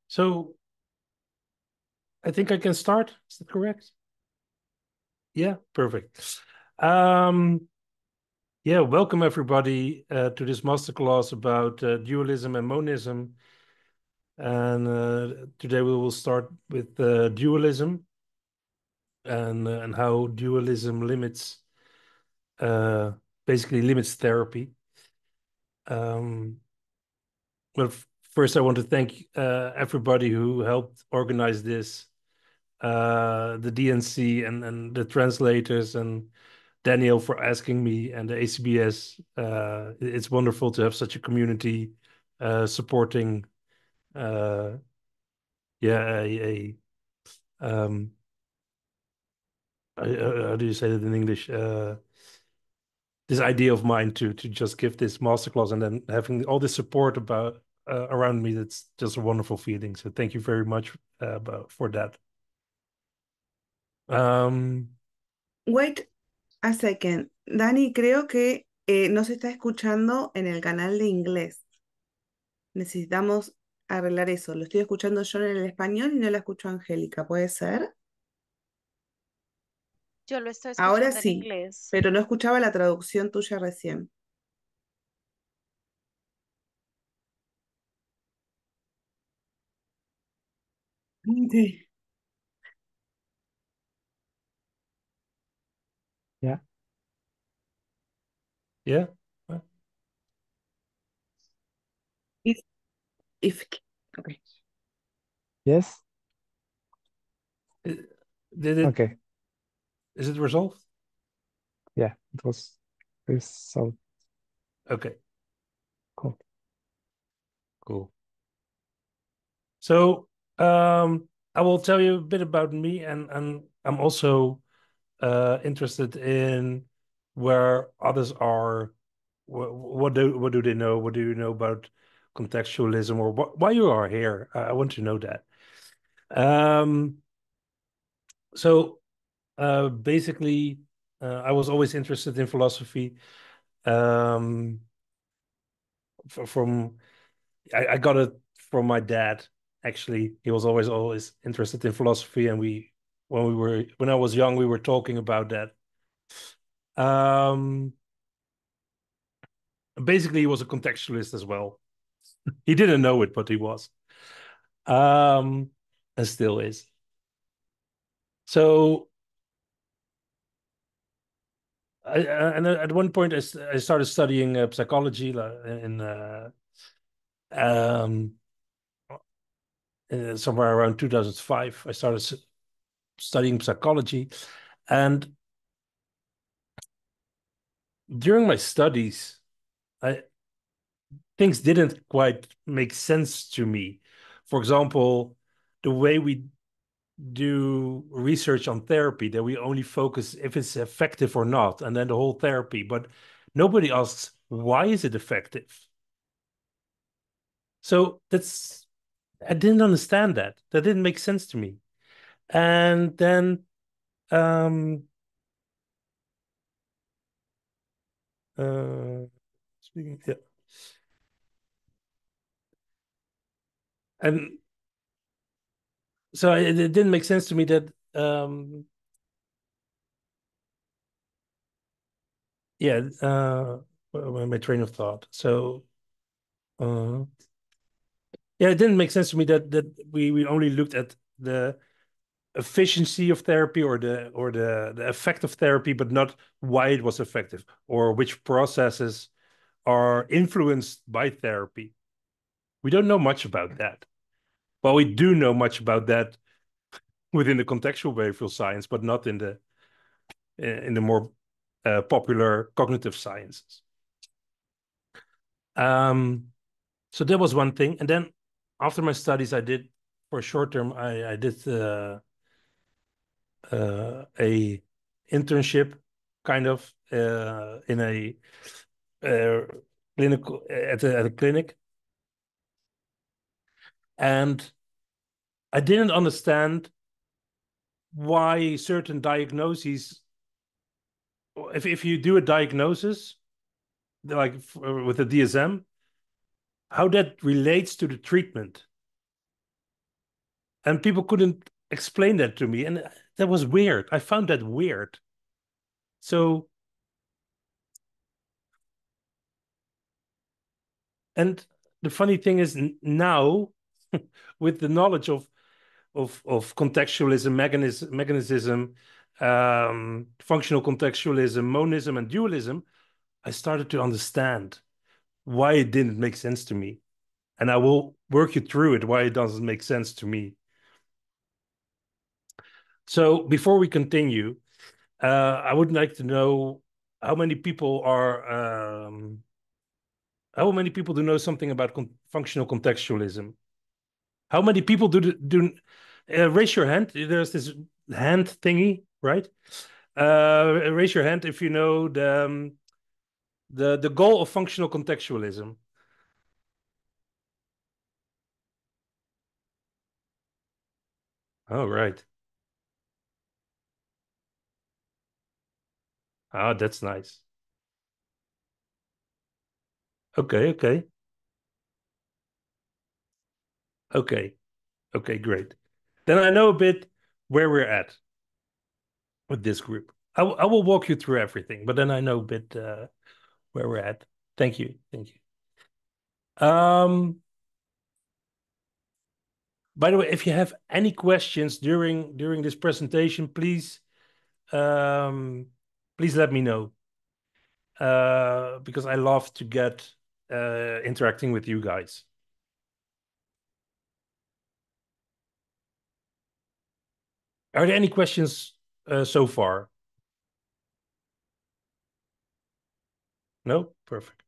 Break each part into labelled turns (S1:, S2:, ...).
S1: So I think I can start. Is that correct? Yeah, perfect. Um, yeah, welcome everybody to this masterclass about dualism and monism. And today we will start with dualism and how dualism limits uh, basically limits therapy. Um, but first, I want to thank everybody who helped organize this, the DNC and the translators and Daniel for asking me and the ACBS. It's wonderful to have such a community supporting, uh, yeah, um, how do you say that in English? This idea of mine to just give this masterclass and then having all this support about around me. That's just a wonderful feeling. So thank you very much for that. Um,
S2: Wait a second. Dani, creo que no se está escuchando en el canal de inglés. Necesitamos arreglar eso. Lo estoy escuchando yo en el español y no la escucho a Angélica. ¿Puede ser?
S3: Yo lo estoy
S2: Ahora
S3: escuchando en
S2: sí,
S3: inglés.
S2: pero no escuchaba la traducción tuya recién. Sí.
S1: yeah, yeah.
S2: If, if, okay.
S4: Yes.
S1: Did it?
S4: Okay.
S1: Is it resolved?
S4: Yeah, it was so
S1: Okay,
S4: cool.
S1: cool. So I will tell you a bit about me, and I'm also interested in where others are. What do they know? What do you know about contextualism, or why you are here? I want to know that. Um, so basically, I was always interested in philosophy. Um, from I got it from my dad. Actually, he was always interested in philosophy, and when I was young, we were talking about that. Um, Basically, he was a contextualist as well. He didn't know it, but he was, um, and still is. So, and at one point, I started studying psychology um, somewhere around 2005. I started studying psychology, and during my studies, I things didn't quite make sense to me. For example, the way we do research on therapy, that we only focus if it's effective or not, and then the whole therapy, but nobody asks why is it effective. So I didn't understand that. That didn't make sense to me. And then um uh speaking, yeah. And so it didn't make sense to me that yeah, my train of thought. So uh yeah, it didn't make sense to me that we only looked at the efficiency of therapy or the effect of therapy, but not why it was effective or which processes are influenced by therapy. We don't know much about that. Well, we do know much about that within the contextual behavioral science, but not in the more popular cognitive sciences. So that was one thing, and then after my studies, I did for a short term. I did a internship, kind of in a uh, clinical at a clinic, and I didn't understand why certain diagnoses. If you do a diagnosis like with the DSM, how that relates to the treatment. and people couldn't explain that to me, and that was weird. I found that weird. So, and the funny thing is now, with the knowledge of contextualism, mechanism, functional contextualism, monism, and dualism, I started to understand why it didn't make sense to me. And I will work you through it, why it doesn't make sense to me. So before we continue, I would like to know how many people are, how many people do know something about functional contextualism? How many people do raise your hand? There's this hand thingy, right? Raise your hand if you know the goal of functional contextualism. Oh, right. Ah, that's nice. Okay, okay, okay, okay, great. Then I know a bit where we're at with this group. I will walk you through everything, but then I know a bit where we're at. Thank you, thank you. By the way, if you have any questions during this presentation, um, please let me know, because I love to get interacting with you guys. Are there any questions so far? No? Perfect.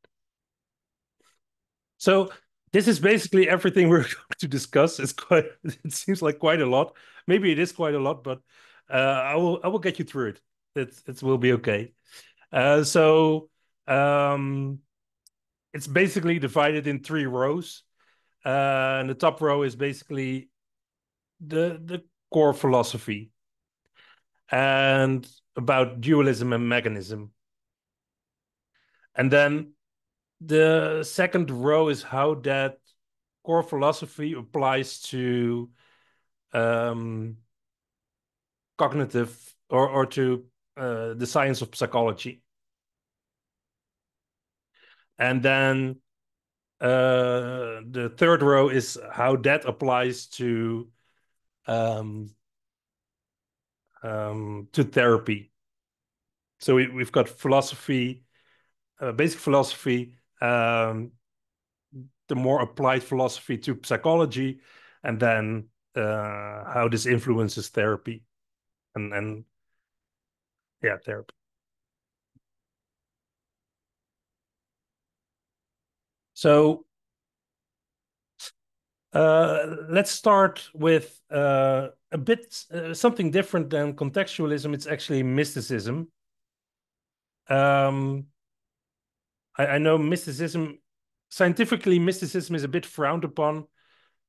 S1: So this is basically everything we're going to discuss. It seems like quite a lot. Maybe it is quite a lot, but I will get you through it. It will be okay. So it's basically divided in 3 rows. And the top row is basically the core philosophy and about dualism and mechanism. And then the second row is how that core philosophy applies to um, cognitive or to the science of psychology. And then the third row is how that applies to therapy. So we've got philosophy, basic philosophy, the more applied philosophy to psychology, and then how this influences therapy and yeah, therapy. So let's start with a bit something different than contextualism. It's actually mysticism. Um, I know mysticism, scientifically, mysticism is a bit frowned upon,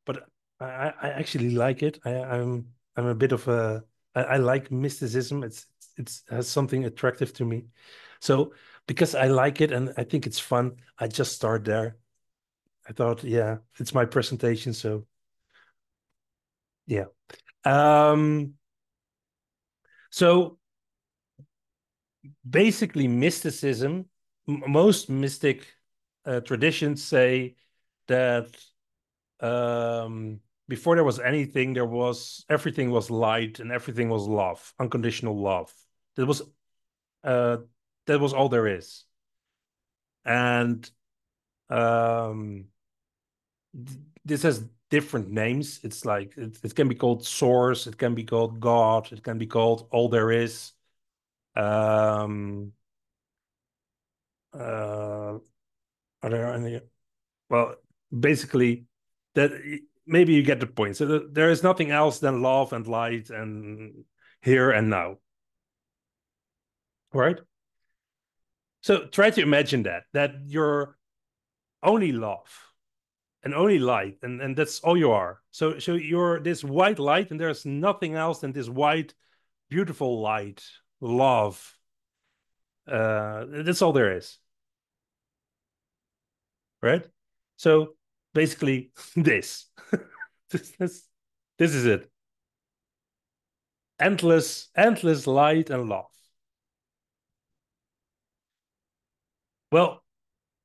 S1: but I actually like it. I'm a bit of a I like mysticism. It's has something attractive to me. So because I like it and I think it's fun, I just start there. I thought, yeah, it's my presentation, so yeah. Um, so basically, mysticism, most mystic traditions say that before there was anything, everything was light and everything was love, unconditional love. That was uh, that was all there is. And um, this has different names. It's like it can be called source, it can be called God, it can be called all there is. Um, uh, are there any? Well, basically, that maybe you get the point. So there is nothing else than love and light and here and now, right? So try to imagine that you're only love and only light, and that's all you are. So you're this white light, and there's nothing else than this white, beautiful light, love. That's all there is, right? So basically, this this This is it. Endless light and love. Well,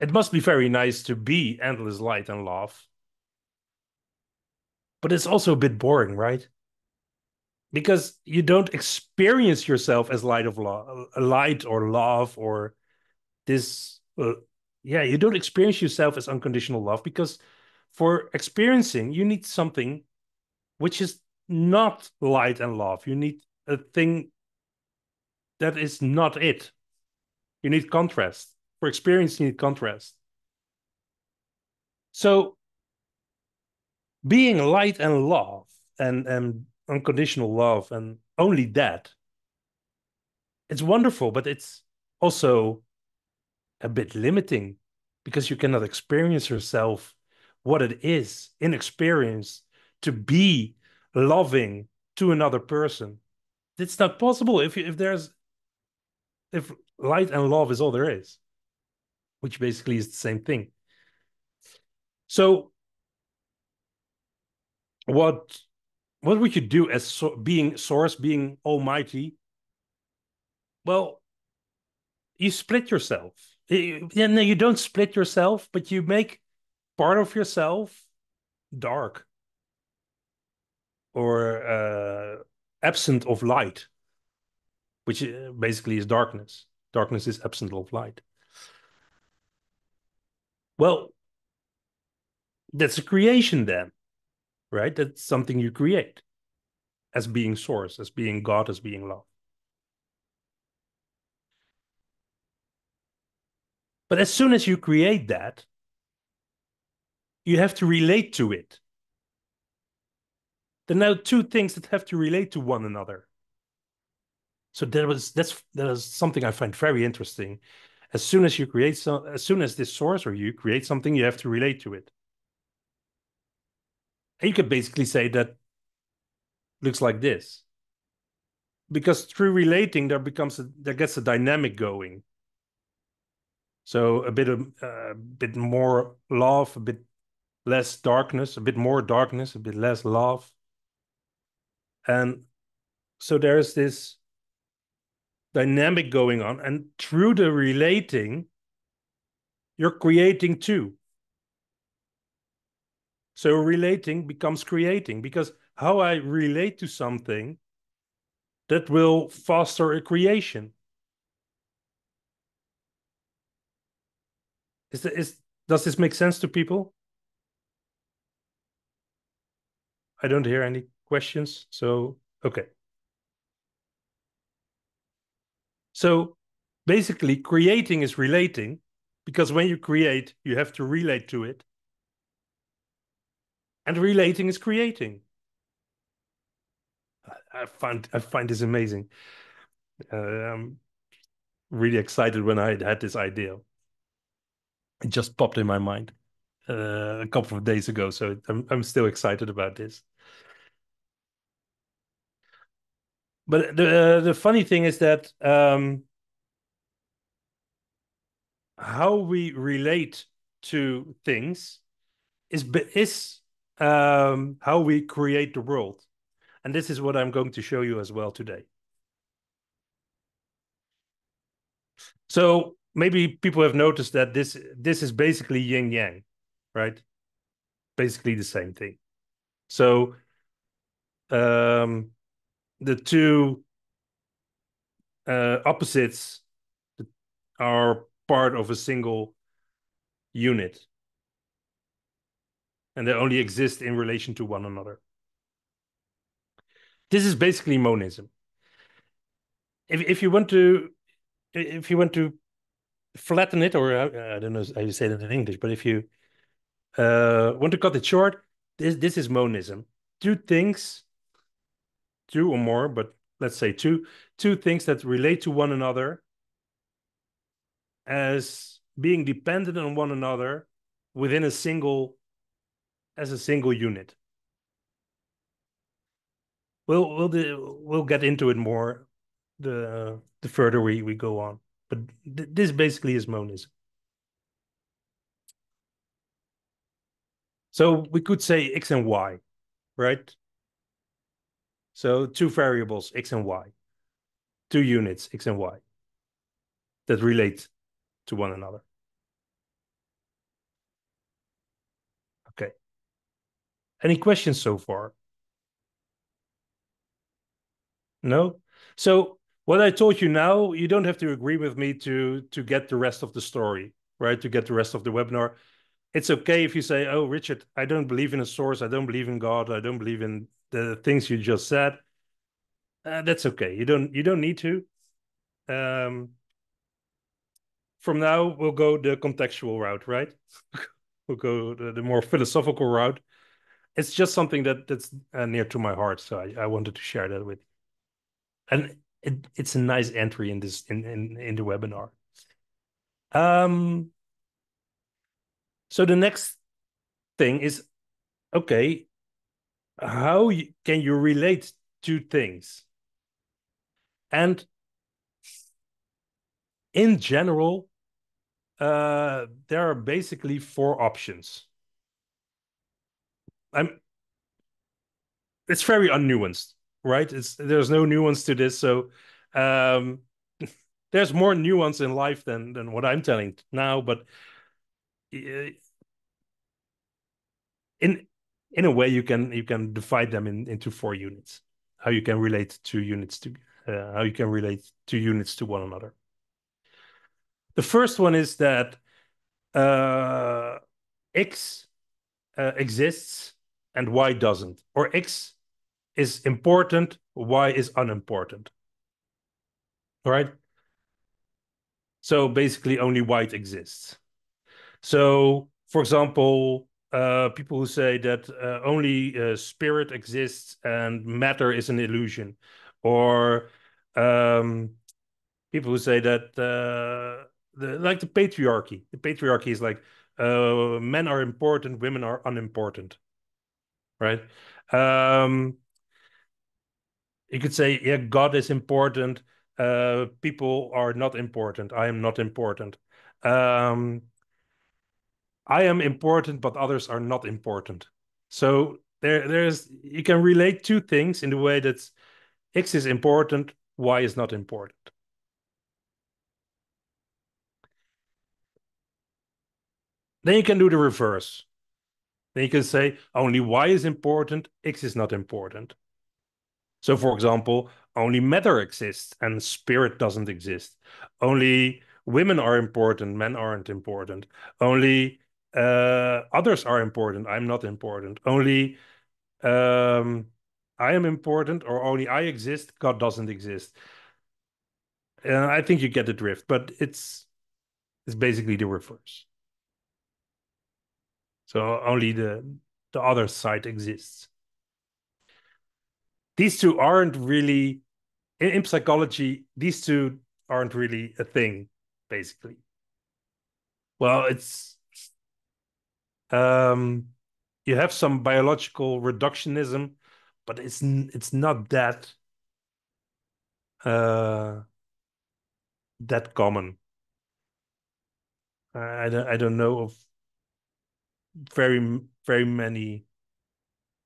S1: it must be very nice to be endless light and love, but it's also a bit boring, right? Because you don't experience yourself as light or love or this. Yeah, you don't experience yourself as unconditional love because for experiencing, you need something which is not light and love. You need a thing that is not it. You need contrast. For experience, you need contrast. So being light and love and unconditional love and only that, it's wonderful, but it's also a bit limiting because you cannot experience yourself what it is in experience to be loving to another person. It's not possible if light and love is all there is, which basically is the same thing. So what would you do as being source, being almighty? Well, you split yourself. Yeah, no, you don't split yourself, but you make part of yourself dark or absent of light, which basically is darkness. Darkness is absent of light. Well, that's a creation then, right? That's something you create as being source, as being God, as being love. But as soon as you create that, you have to relate to it. There are now two things that have to relate to one another. So that is something I find very interesting. As soon as this source or you create something, you have to relate to it. And you could basically say that looks like this. Because through relating, there gets a dynamic going. So a bit more love, a bit less darkness, a bit more darkness, a bit less love. And so there's this dynamic going on. And through the relating, you're creating too. So relating becomes creating because how I relate to something that will foster a creation. Does this make sense to people? I don't hear any questions. So, okay. So basically creating is relating because when you create, you have to relate to it. And relating is creating. I find this amazing. I'm really excited when I had this idea. It just popped in my mind a couple of days ago, so I'm still excited about this. But the funny thing is that how we relate to things is how we create the world, and this is what I'm going to show you as well today. So maybe people have noticed that this is basically yin yang, right? Basically the same thing. So the two opposites are part of a single unit, and they only exist in relation to one another. This is basically monism. If you want to flatten it, or I don't know how you say that in English, but if you want to cut it short, this is monism. Two or more, but let's say two things that relate to one another as being dependent on one another within a single unit. We'll get into it more the further we go on, but this basically is monism. So we could say X and Y, right? So two variables, x and y, two units, x and y, that relate to one another. Okay. Any questions so far? No? So what I told you now, you don't have to agree with me to get the rest of the story, right? To get the rest of the webinar. It's okay if you say, oh, Richard, I don't believe in a source. I don't believe in God. I don't believe in the things you just said. That's okay. You don't need to. From now, we'll go the contextual route, right? We'll go the more philosophical route. It's just something that's near to my heart, so I wanted to share that with you. And it's a nice entry in this in the webinar. So the next thing is, okay, how can you relate to things? And in general, there are basically four options. It's very unnuanced, right? There's no nuance to this, so um, there's more nuance in life than what I'm telling now. But in in a way, you can divide them into four units. How you can relate two units to how you can relate two units to one another. The first one is that x exists and y doesn't, or x is important, y is unimportant. All right. So basically, only white exists. So, for example, people who say that only spirit exists and matter is an illusion, or people who say that like the patriarchy. The patriarchy is like men are important, women are unimportant, right? You could say, yeah, God is important. People are not important. I am not important. I am important, but others are not important. So there's you can relate two things in the way that X is important, Y is not important. Then you can do the reverse. Then you can say only Y is important, X is not important. So, for example, only matter exists and spirit doesn't exist. Only women are important, men aren't important. Only others are important, I'm not important. Only I am important, or only I exist, God doesn't exist. I think you get the drift, but it's basically the reverse. So only the other side exists. These two aren't really in psychology. These two aren't really a thing, basically. Well, it's you have some biological reductionism, but it's not uh, that common. I don't know of very many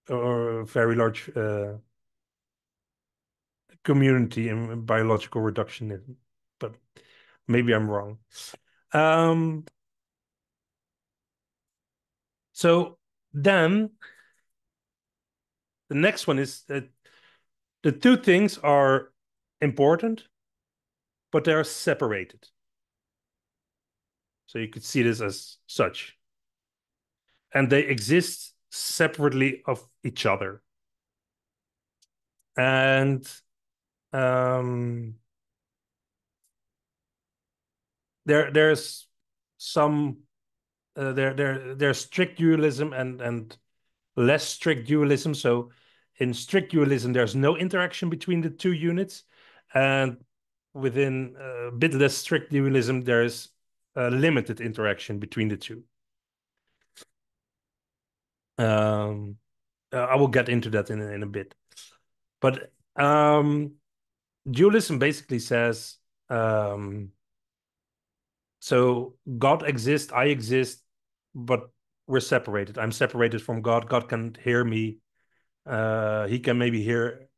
S1: or very large community in biological reductionism, but maybe I'm wrong. Um, so then the next one is that the two things are important, but they are separated. So you could see this as such. And they exist separately of each other. And there's some there's strict dualism and less strict dualism. So in strict dualism, there's no interaction between the two units, and within a bit less strict dualism, there's a limited interaction between the two. I will get into that in a bit, but dualism basically says so God exists, I exist, but we're separated. I'm separated from God. God can hear me. He can maybe hear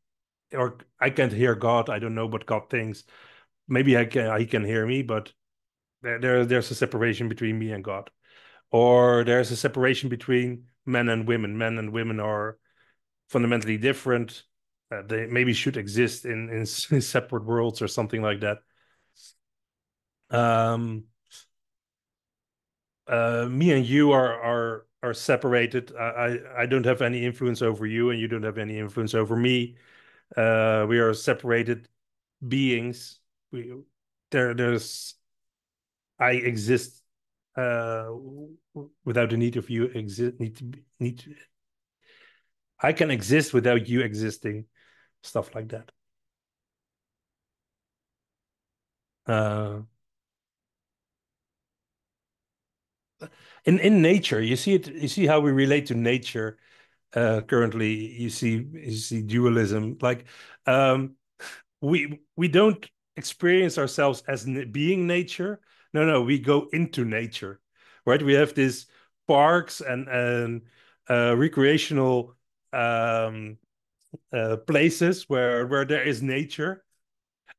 S1: or I can't hear God. I don't know what God thinks. Maybe he can hear me, but there's a separation between me and God. Or there's a separation between men and women. Men and women are fundamentally different. They maybe should exist in separate worlds or something like that. Um, Me and you are separated. I don't have any influence over you, and you don't have any influence over me. We are separated beings. There's I exist without the need of you exist need to, I can exist without you existing, stuff like that. Uh, in nature, you see it. You see how we relate to nature. Currently, you see dualism. Like we don't experience ourselves as being nature. No, we go into nature, right? We have these parks and recreational um, places where there is nature,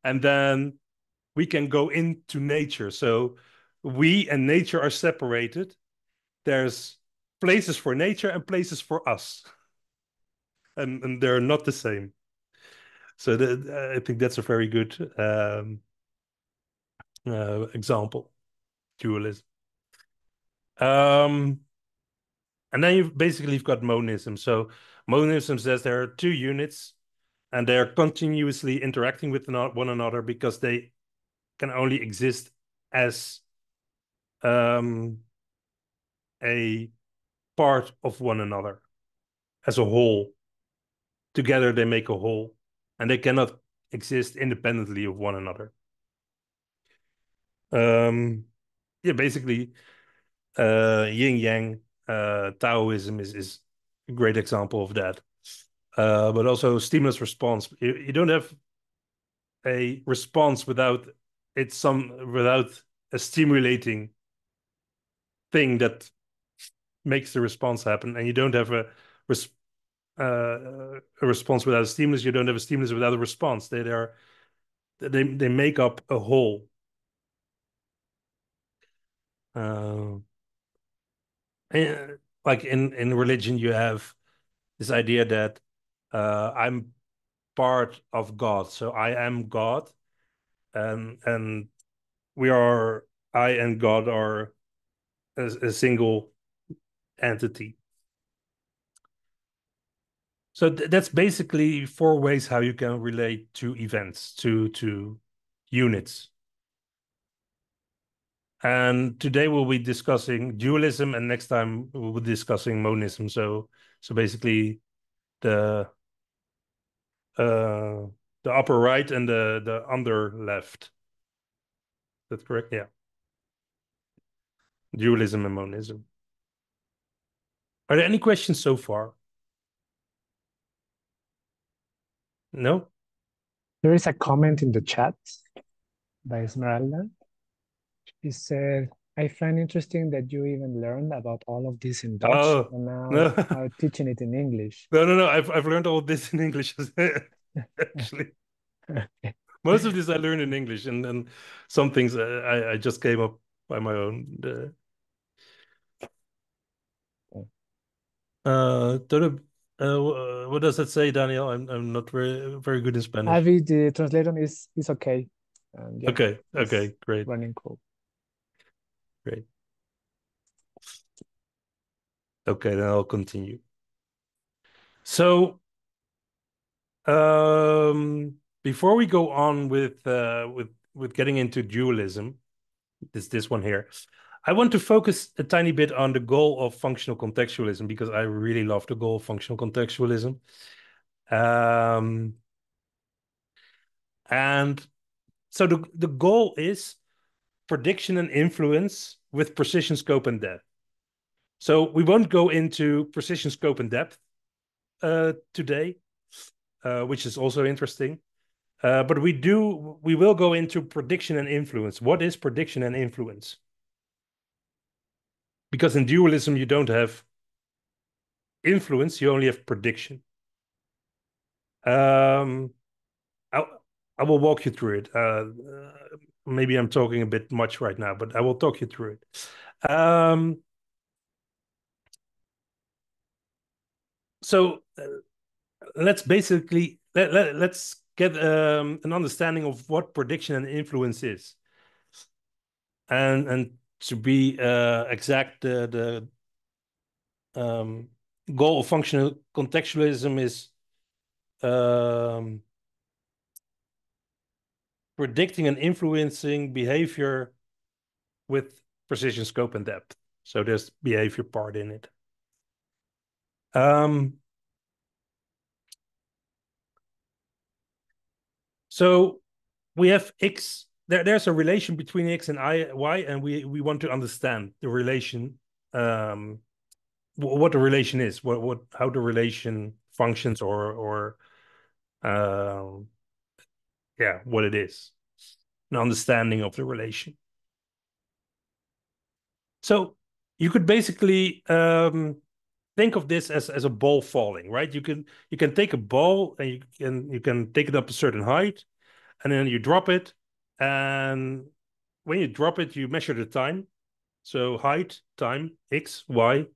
S1: and then we can go into nature. So we and nature are separated. There's places for nature and places for us, and they're not the same. So I think that's a very good example, dualism. Um, and then you've got monism. So monism says there are two units, and they're continuously interacting with one another because they can only exist as um, a part of one another, as a whole. Together they make a whole, and they cannot exist independently of one another. Yeah, basically, yin yang Taoism is a great example of that. But also stimulus response. You don't have a response without without a stimulating thing that makes the response happen, and you don't have a response without a stimulus. You don't have a stimulus without a response. They make up a whole. Uh, like in religion, you have this idea that I'm part of God, so I am God, and we are I and God are a single entity. So that's basically four ways how you can relate to events, to units. And today we'll be discussing dualism, and next time we'll be discussing monism. So basically the uh the upper right and the under left. That's correct? Yeah. Dualism and monism. Are there any questions so far? No?
S4: There is a comment in the chat by Esmeralda. She said, I find interesting that you even learned about all of this in Dutch
S1: Oh,
S4: and now
S1: no.
S4: are teaching it in English.
S1: No. I've learned all this in English actually. Most of this I learned in English, and then some things I just came up by my own. Todo, what does that say, Daniel? I'm not very good in Spanish.
S4: Avi, the translation is okay. Yeah,
S1: Okay,
S4: it's
S1: great,
S4: running cool.
S1: great. Okay, then I'll continue. So, before we go on with getting into dualism, this one here, I want to focus a tiny bit on the goal of functional contextualism because I really love the goal of functional contextualism. And so the goal is prediction and influence with precision, scope, and depth. So we won't go into precision, scope, and depth today, which is also interesting. But we will go into prediction and influence. What is prediction and influence? Because in dualism, you don't have influence, you only have prediction. I will walk you through it. Maybe I'm talking a bit much right now, but I will talk you through it. So let's basically let's get an understanding of what prediction and influence is, and to be exact, the goal of functional contextualism is predicting and influencing behavior with precision, scope, and depth. So there's behavior part in it. So we have X. There's a relation between X and Y, and we want to understand the relation, what the relation is, how the relation functions, or yeah, what it is, an understanding of the relation. So you could basically think of this as a ball falling, right? You can take a ball and you can take it up a certain height, and then you drop it, and when you drop it, you measure the time. So height, time, X, Y,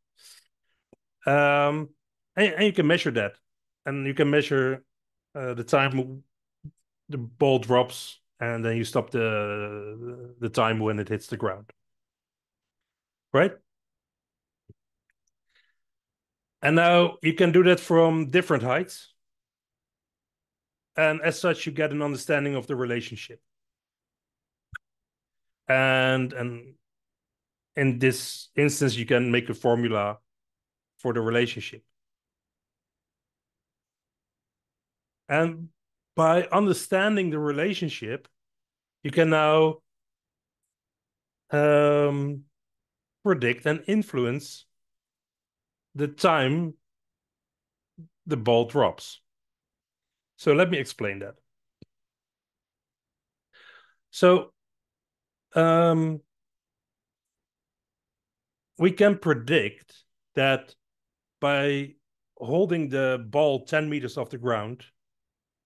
S1: and you can measure that, and you can measure the time the ball drops, and then you stop the time when it hits the ground, right? And now you can do that from different heights. And as such, you get an understanding of the relationship. And in this instance, you can make a formula for the relationship. And by understanding the relationship, you can now predict and influence the time the ball drops. So let me explain that. So we can predict that by holding the ball 10 meters off the ground.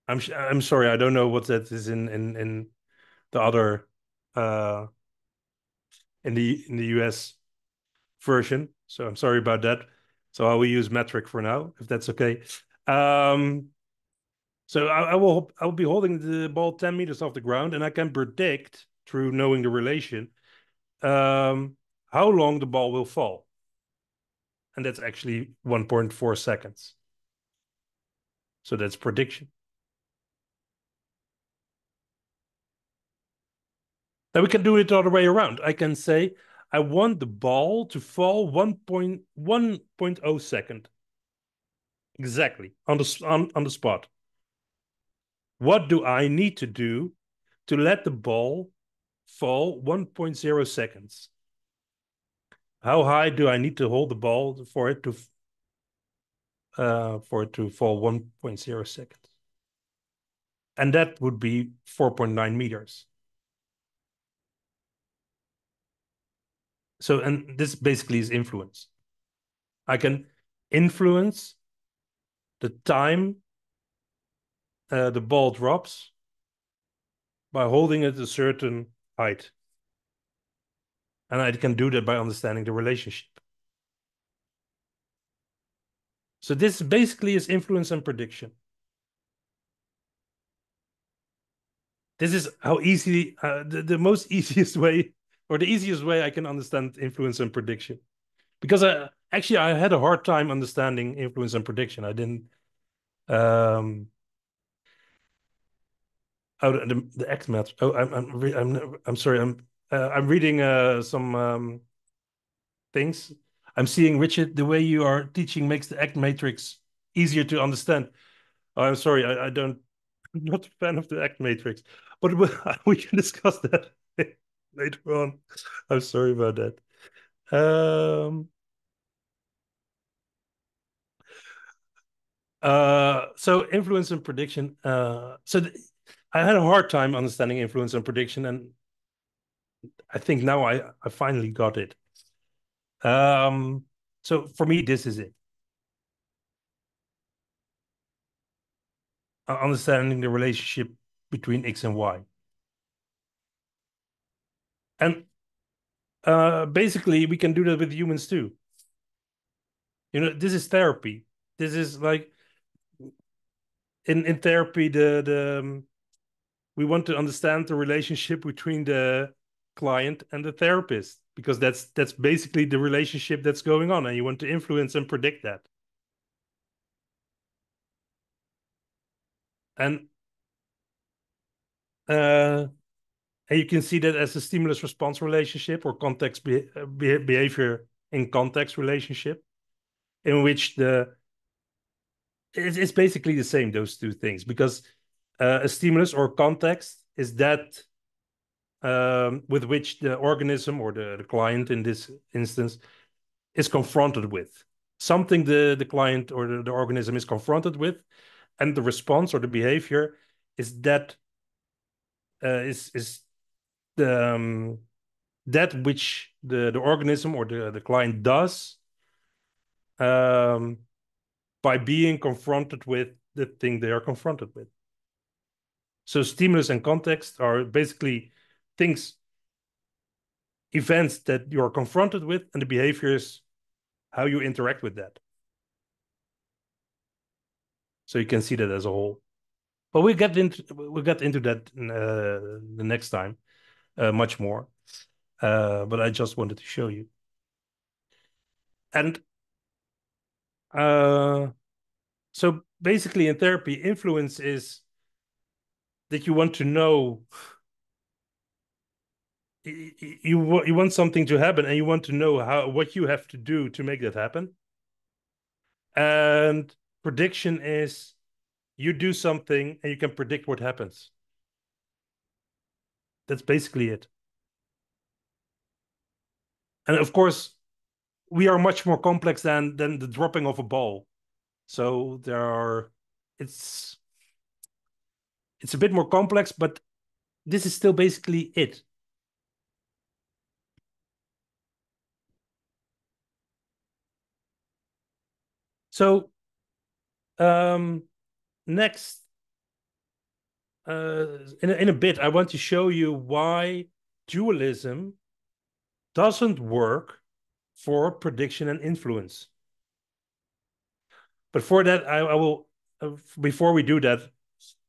S1: I'm sorry, I don't know what that is in the other in the US version. So I'm sorry about that. So I will use metric for now, if that's okay. So I will be holding the ball 10 meters off the ground, and I can predict through knowing the relation how long the ball will fall. And that's actually 1.4 seconds. So that's prediction. Then we can do it the other way around. I can say I want the ball to fall 1.0 second. Exactly, on the spot. What do I need to do to let the ball fall 1.0 seconds? How high do I need to hold the ball for it to fall 1.0 seconds? And that would be 4.9 meters. So, and this basically is influence. I can influence the time the ball drops by holding it a certain height. And I can do that by understanding the relationship. So this basically is influence and prediction. This is how easily, the most easiest way, or the easiest way I can understand influence and prediction. Because actually I had a hard time understanding influence and prediction. I didn't, the X math. Oh, I'm sorry. I'm reading some things. I'm seeing, Richard, the way you are teaching makes the act matrix easier to understand. Oh, I'm sorry, I don't, I'm not a fan of the act matrix, but we can discuss that later on. I'm sorry about that. So influence and prediction. I had a hard time understanding influence and prediction, and I think now I finally got it. So for me, this is it. Understanding the relationship between X and Y. And basically, we can do that with humans too. You know, this is therapy. This is like in therapy, we want to understand the relationship between the client and the therapist, because that's basically the relationship that's going on, and you want to influence and predict that. And you can see that as a stimulus response relationship, or context behavior in context relationship, in which it's basically the same, those two things, because a stimulus or context is that with which the organism or the client in this instance is confronted with. Something the client or the organism is confronted with, and the response or the behavior is that is that which the organism or the client does by being confronted with the thing they are confronted with. So stimulus and context are basically things, events that you are confronted with, and the behaviors, how you interact with that. So you can see that as a whole. But we'll get into that the next time, much more. But I just wanted to show you. And so basically in therapy, influence is that you want to know, you want something to happen, and you want to know what you have to do to make that happen. And prediction is you do something and you can predict what happens. That's basically it. And of course, we are much more complex than the dropping of a ball. So it's a bit more complex, but this is still basically it. So next, in a bit, I want to show you why dualism doesn't work for prediction and influence. But for that, I will, before we do that,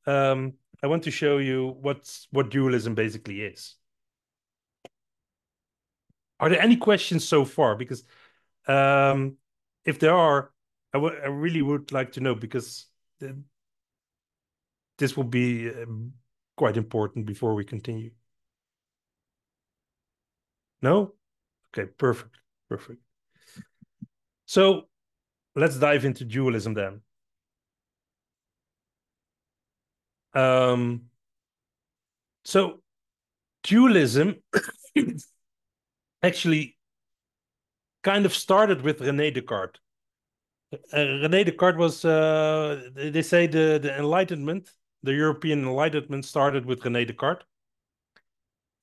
S1: I want to show you what dualism basically is. Are there any questions so far? Because if there are, I really would like to know, because this will be quite important before we continue. No? Okay, perfect. Perfect. So let's dive into dualism then. So dualism actually kind of started with René Descartes. René Descartes was, they say the Enlightenment, the European Enlightenment started with René Descartes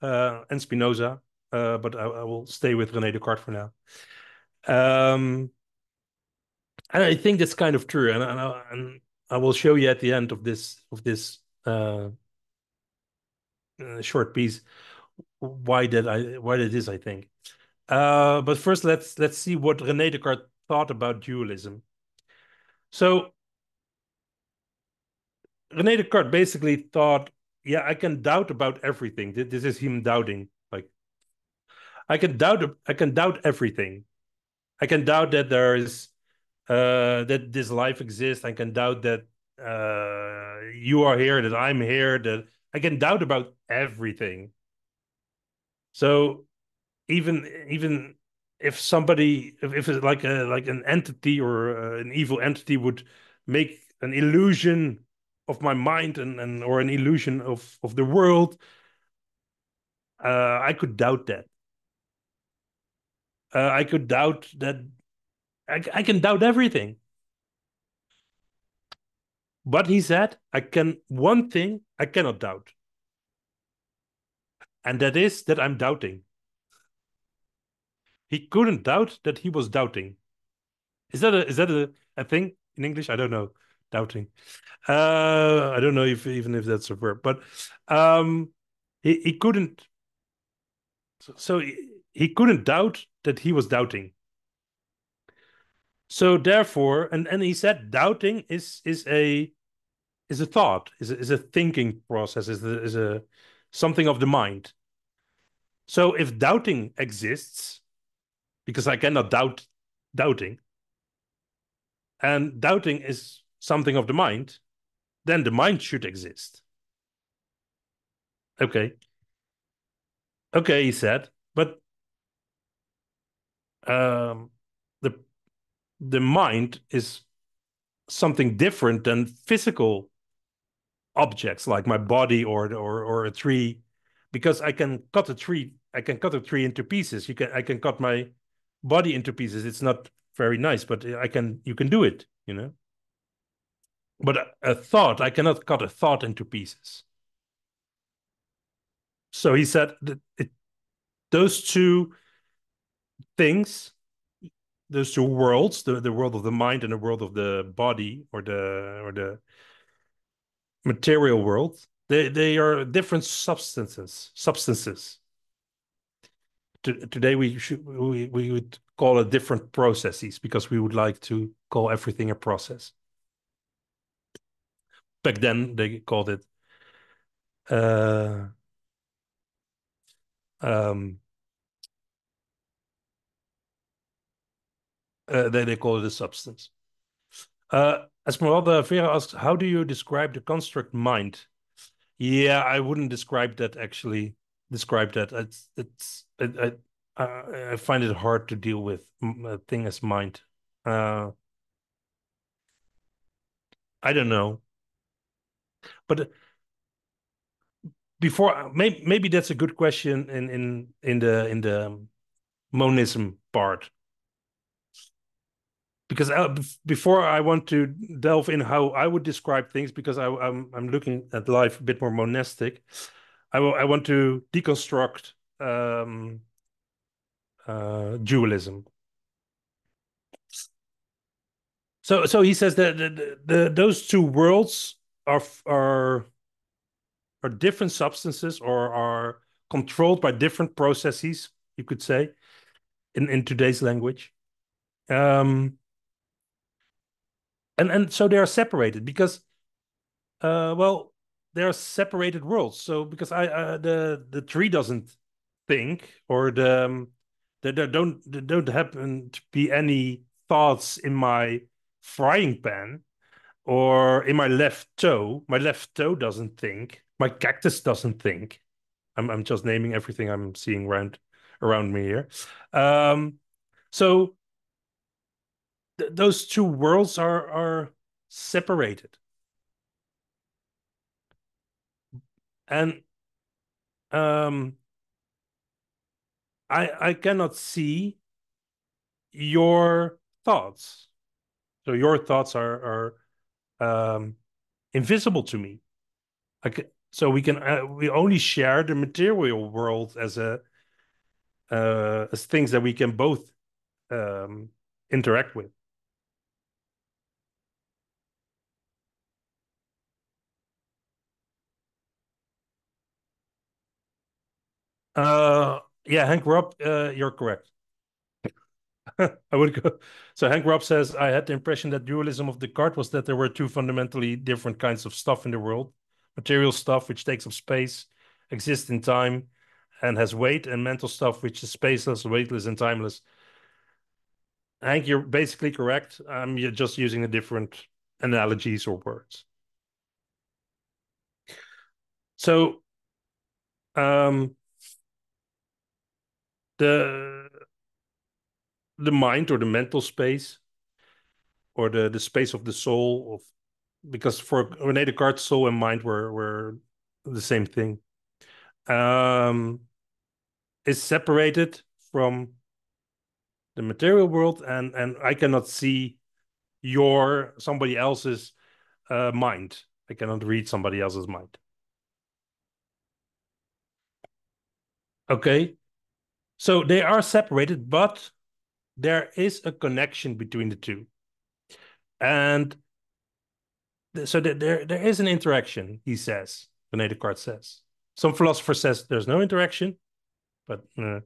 S1: and Spinoza, but I will stay with René Descartes for now. And I think that's kind of true, and I will show you at the end of this short piece why that is, I think. But first, let's see what René Descartes thought about dualism. So René Descartes basically thought, yeah, I can doubt about everything. This is him doubting. Like, I can doubt everything. I can doubt that there is that this life exists. I can doubt that you are here, that I'm here, that I can doubt about everything. So even if somebody, if it's like an entity or an evil entity would make an illusion of my mind and or an illusion of the world, I could doubt that. I could doubt that. I can doubt everything. But he said, one thing I cannot doubt. And that is that I'm doubting. He couldn't doubt that he was doubting. Is that a thing in English? I don't know. doubting. I don't know even if that's a verb, but he couldn't. So he couldn't doubt that he was doubting. So therefore, and he said doubting is a thought, is a thinking process, is a something of the mind. So if doubting exists, because I cannot doubt doubting, and doubting is something of the mind, then the mind should exist. Okay. Okay, he said, but um, the mind is something different than physical objects like my body or a tree, because I can cut a tree. I can cut a tree into pieces. I can cut my body into pieces. It's not very nice, but I can. You can do it, you know. But a thought, I cannot cut a thought into pieces. So he said that those two things, those two worlds, the world of the mind and the world of the body or the material world, they are different substances. Today we would call it different processes because we would like to call everything a process. Back then they called it um, they call it a substance. Esmeralda Vera asks, how do you describe the construct mind? Yeah, I wouldn't describe that actually. Describe that. I find it hard to deal with a thing as mind. I don't know, but before maybe that's a good question in the monism part, because before I want to delve in how I would describe things, because I'm looking at life a bit more monastic. I want to deconstruct dualism. So he says that those two worlds are different substances, or are controlled by different processes, you could say, in today's language. And so they are separated because well, they are separated worlds. So because the tree doesn't think, or there don't happen to be any thoughts in my frying pan or in my left toe. My left toe doesn't think. My cactus doesn't think. I'm just naming everything I'm seeing around me here. So those two worlds are separated, and um, I cannot see your thoughts. So your thoughts are invisible to me. So we only share the material world as things that we can both interact with. Yeah, Hank Rob, you're correct. I would go. So Hank Robb says, I had the impression that dualism of Descartes was that there were two fundamentally different kinds of stuff in the world. Material stuff, which takes up space, exists in time, and has weight, and mental stuff, which is spaceless, weightless, and timeless. Hank, you're basically correct. You're just using a different analogies or words. So um, the mind, or the mental space, or the space of the soul, because for René Descartes, soul and mind were the same thing, is separated from the material world, and I cannot see somebody else's mind. I cannot read somebody else's mind. Okay, so they are separated, but there is a connection between the two, and So there is an interaction, he says. René Descartes says. Some philosopher says there's no interaction, but uh,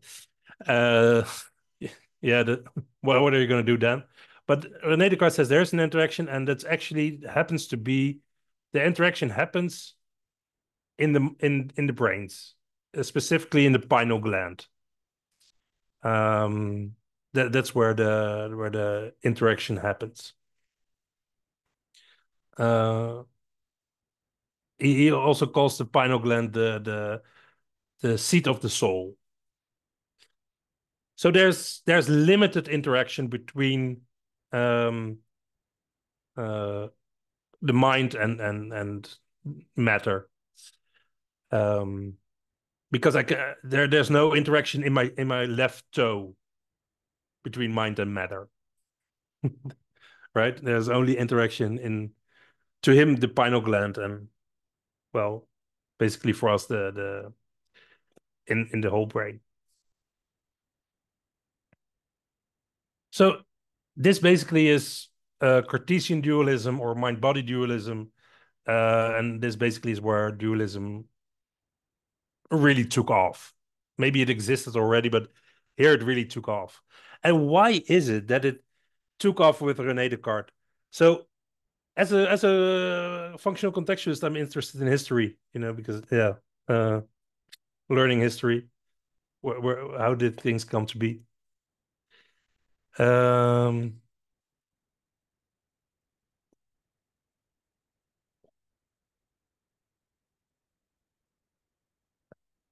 S1: yeah, what are you going to do then? But René Descartes says there's an interaction, and that's actually happens to be the interaction happens in the brains, specifically in the pineal gland. That's where the interaction happens. He also calls the pineal gland the seat of the soul. So there's limited interaction between um, uh, the mind and matter, because there's no interaction in my left toe between mind and matter, right? There's only interaction in, to him, the pineal gland, and well, basically for us the in the whole brain. So this basically is Cartesian dualism or mind-body dualism, and this basically is where dualism really took off. Maybe it existed already, but here it really took off. And why is it that it took off with René Descartes? So as a functional contextualist, I'm interested in history, because learning history, how did things come to be? Um,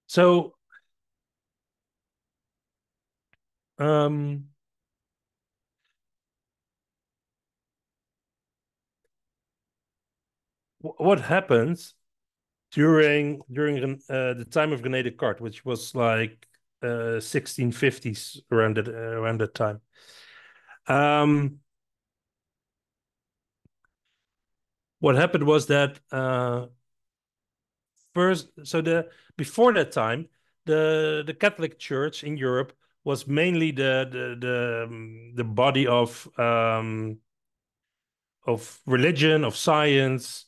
S1: so um, what happens during the time of René Descartes, which was like 1650s, around that time. What happened was that first, so before that time, the Catholic Church in Europe was mainly the body of religion, of science.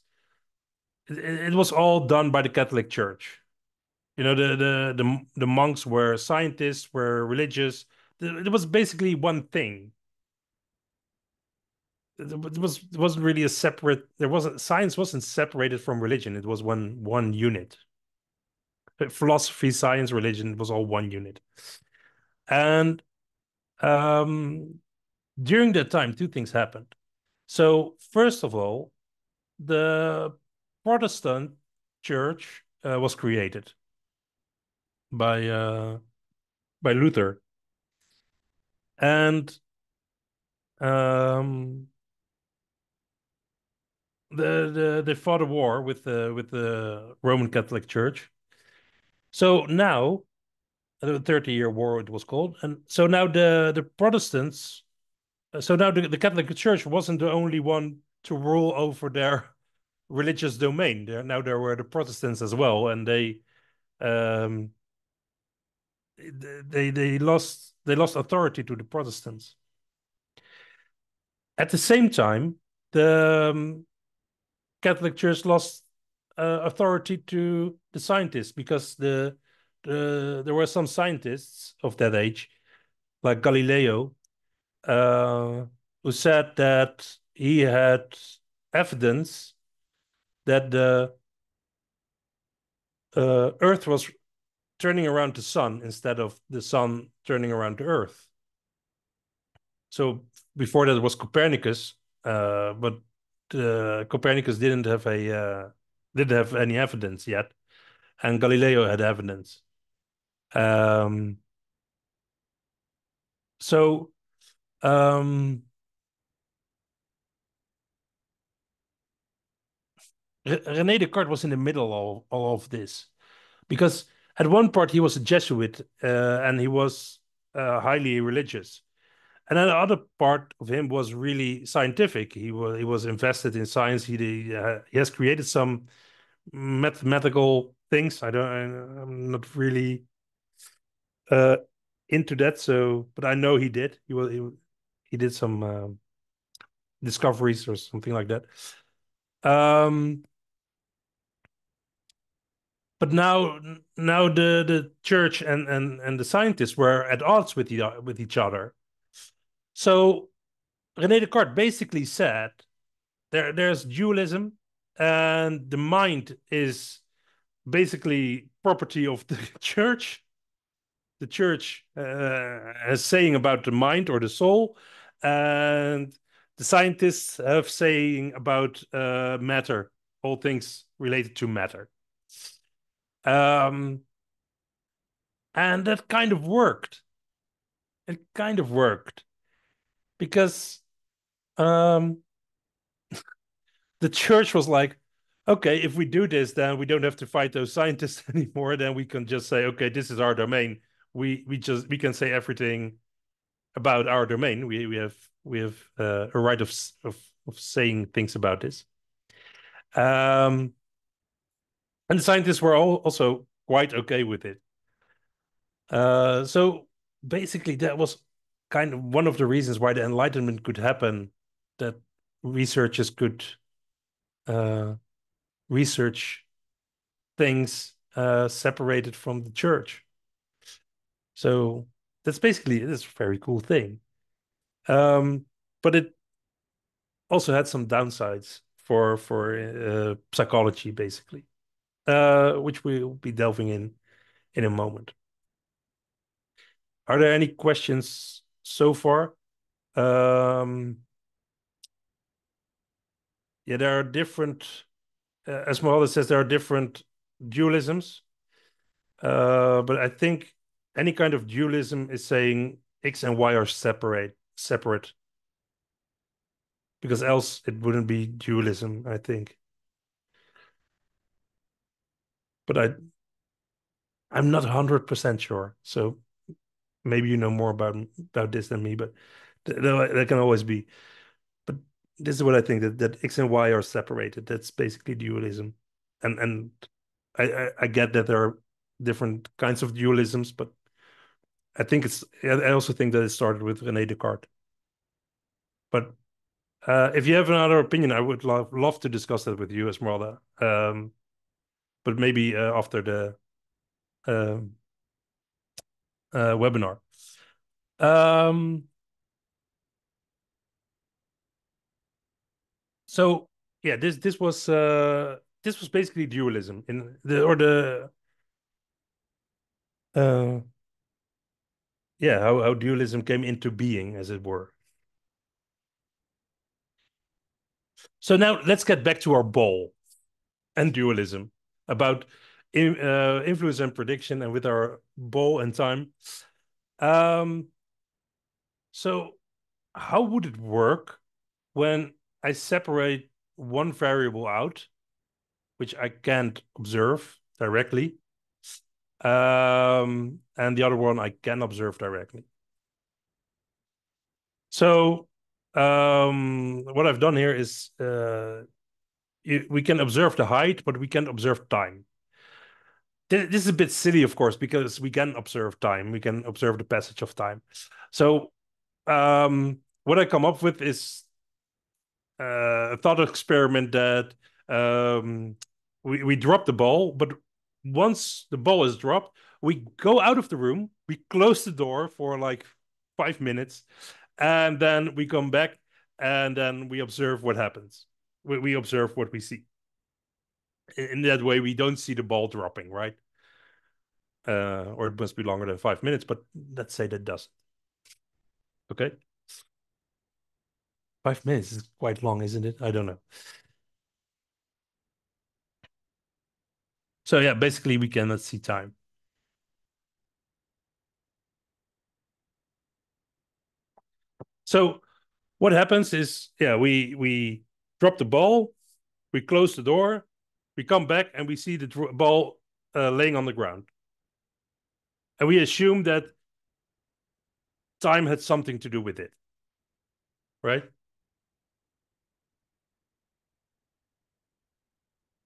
S1: It was all done by the Catholic Church. The monks were scientists, were religious. It was basically one thing. It wasn't really a separate. Science wasn't separated from religion. It was one unit. Philosophy, science, religion was all one unit. And during that time, two things happened. So first of all, the Protestant church was created by Luther, and they fought a war with the Roman Catholic Church. So now, the 30-year War it was called, and so now the Protestants, so now the Catholic Church wasn't the only one to rule over their religious domain. There were the Protestants as well, and um, they lost authority to the Protestants. At the same time, the Catholic Church lost authority to the scientists, because there were some scientists of that age, like Galileo, who said that he had evidence that the Earth was turning around the sun instead of the sun turning around the Earth. So before that it was Copernicus, but Copernicus didn't have any evidence yet, and Galileo had evidence. So René Descartes was in the middle of all of this, because at one part he was a Jesuit, and he was highly religious, and then the other part of him was really scientific. He was invested in science. He has created some mathematical things. I'm not really into that, but I know he did. He did some discoveries or something like that. But now the church and the scientists were at odds with each other. So René Descartes basically said there's dualism, and the mind is basically property of the church. The church has saying about the mind or the soul, and the scientists have saying about matter, all things related to matter. And that kind of worked. It kind of worked because um, the church was like, okay, if we do this, then we don't have to fight those scientists anymore. Then we can just say, okay, this is our domain. We can say everything about our domain. We have a right of saying things about this. And the scientists were also quite okay with it. So basically, that was kind of one of the reasons why the Enlightenment could happen, that researchers could research things separated from the church. So that's basically it. It's a very cool thing. But it also had some downsides for psychology, basically, which we'll be delving in a moment. Are there any questions so far? Yeah, there are different, as Mohammed says, there are different dualisms. But I think any kind of dualism is saying X and Y are separate, because else it wouldn't be dualism, I think. But I'm not 100% sure. So maybe you know more about this than me, but that can always be. But this is what I think, that X and Y are separated. That's basically dualism. And I get that there are different kinds of dualisms, but I also think that it started with René Descartes. But if you have another opinion, I would love to discuss that with you, Esmeralda. But maybe after the um webinar. Um, so yeah, this was basically dualism in the or the uh, yeah, how dualism came into being, as it were. So now let's get back to our ball and dualism, about influence and prediction, and with our ball and time. Um, so how would it work when I separate one variable out, which I can't observe directly, and the other one I can observe directly? So what I've done here is we can observe the height, but we can't observe time. This is a bit silly, of course, because we can observe time. We can observe the passage of time. So what I come up with is a thought experiment that we drop the ball, but once the ball is dropped, we go out of the room, we close the door for like 5 minutes, and then we come back, and then we observe what happens. We observe what we see. In that way, we don't see the ball dropping, right? Or it must be longer than 5 minutes, but let's say that doesn't. Okay. 5 minutes is quite long, isn't it? I don't know. So yeah, basically we cannot see time. So what happens is, yeah, we drop the ball, we close the door, we come back, and we see the ball laying on the ground. And we assume that time had something to do with it, right?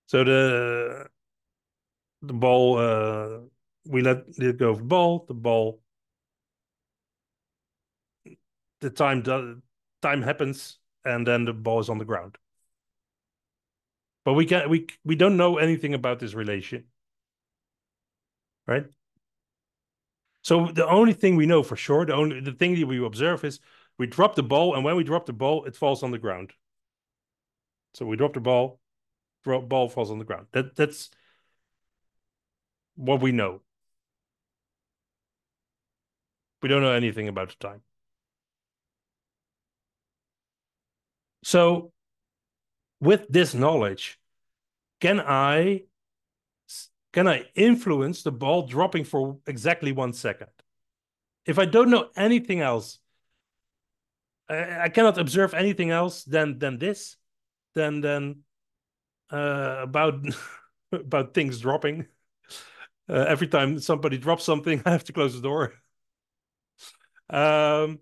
S1: So the ball, we let it go of the ball, the time happens, and then the ball is on the ground. But we don't know anything about this relation, right? So the only thing we know for sure, the thing that we observe is we drop the ball, and when we drop the ball, it falls on the ground. So we drop the ball, ball falls on the ground. That's what we know. We don't know anything about the time. So with this knowledge, can I influence the ball dropping for exactly 1 second? If I don't know anything else, I cannot observe anything else than this, than about about things dropping. Every time somebody drops something, I have to close the door. Can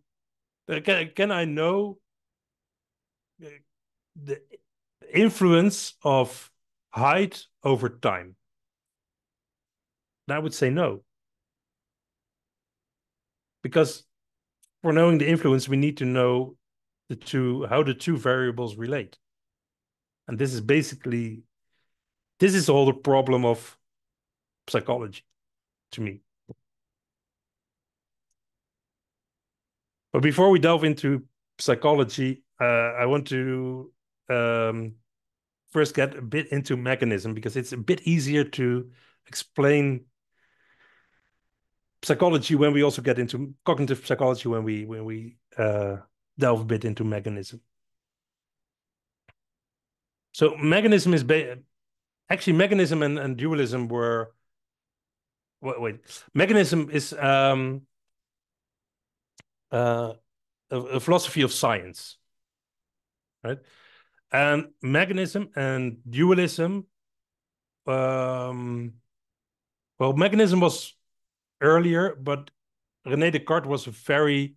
S1: I know the influence of height over time? I would say no, because for knowing the influence, we need to know how the two variables relate, and this is all the problem of psychology to me. But before we delve into psychology, I want to first get a bit into mechanism, because it's a bit easier to explain psychology when we also get into cognitive psychology, when we delve a bit into mechanism. So mechanism is actually mechanism and dualism were wait mechanism is a philosophy of science, right? And mechanism and dualism, well, mechanism was earlier, but René Descartes was very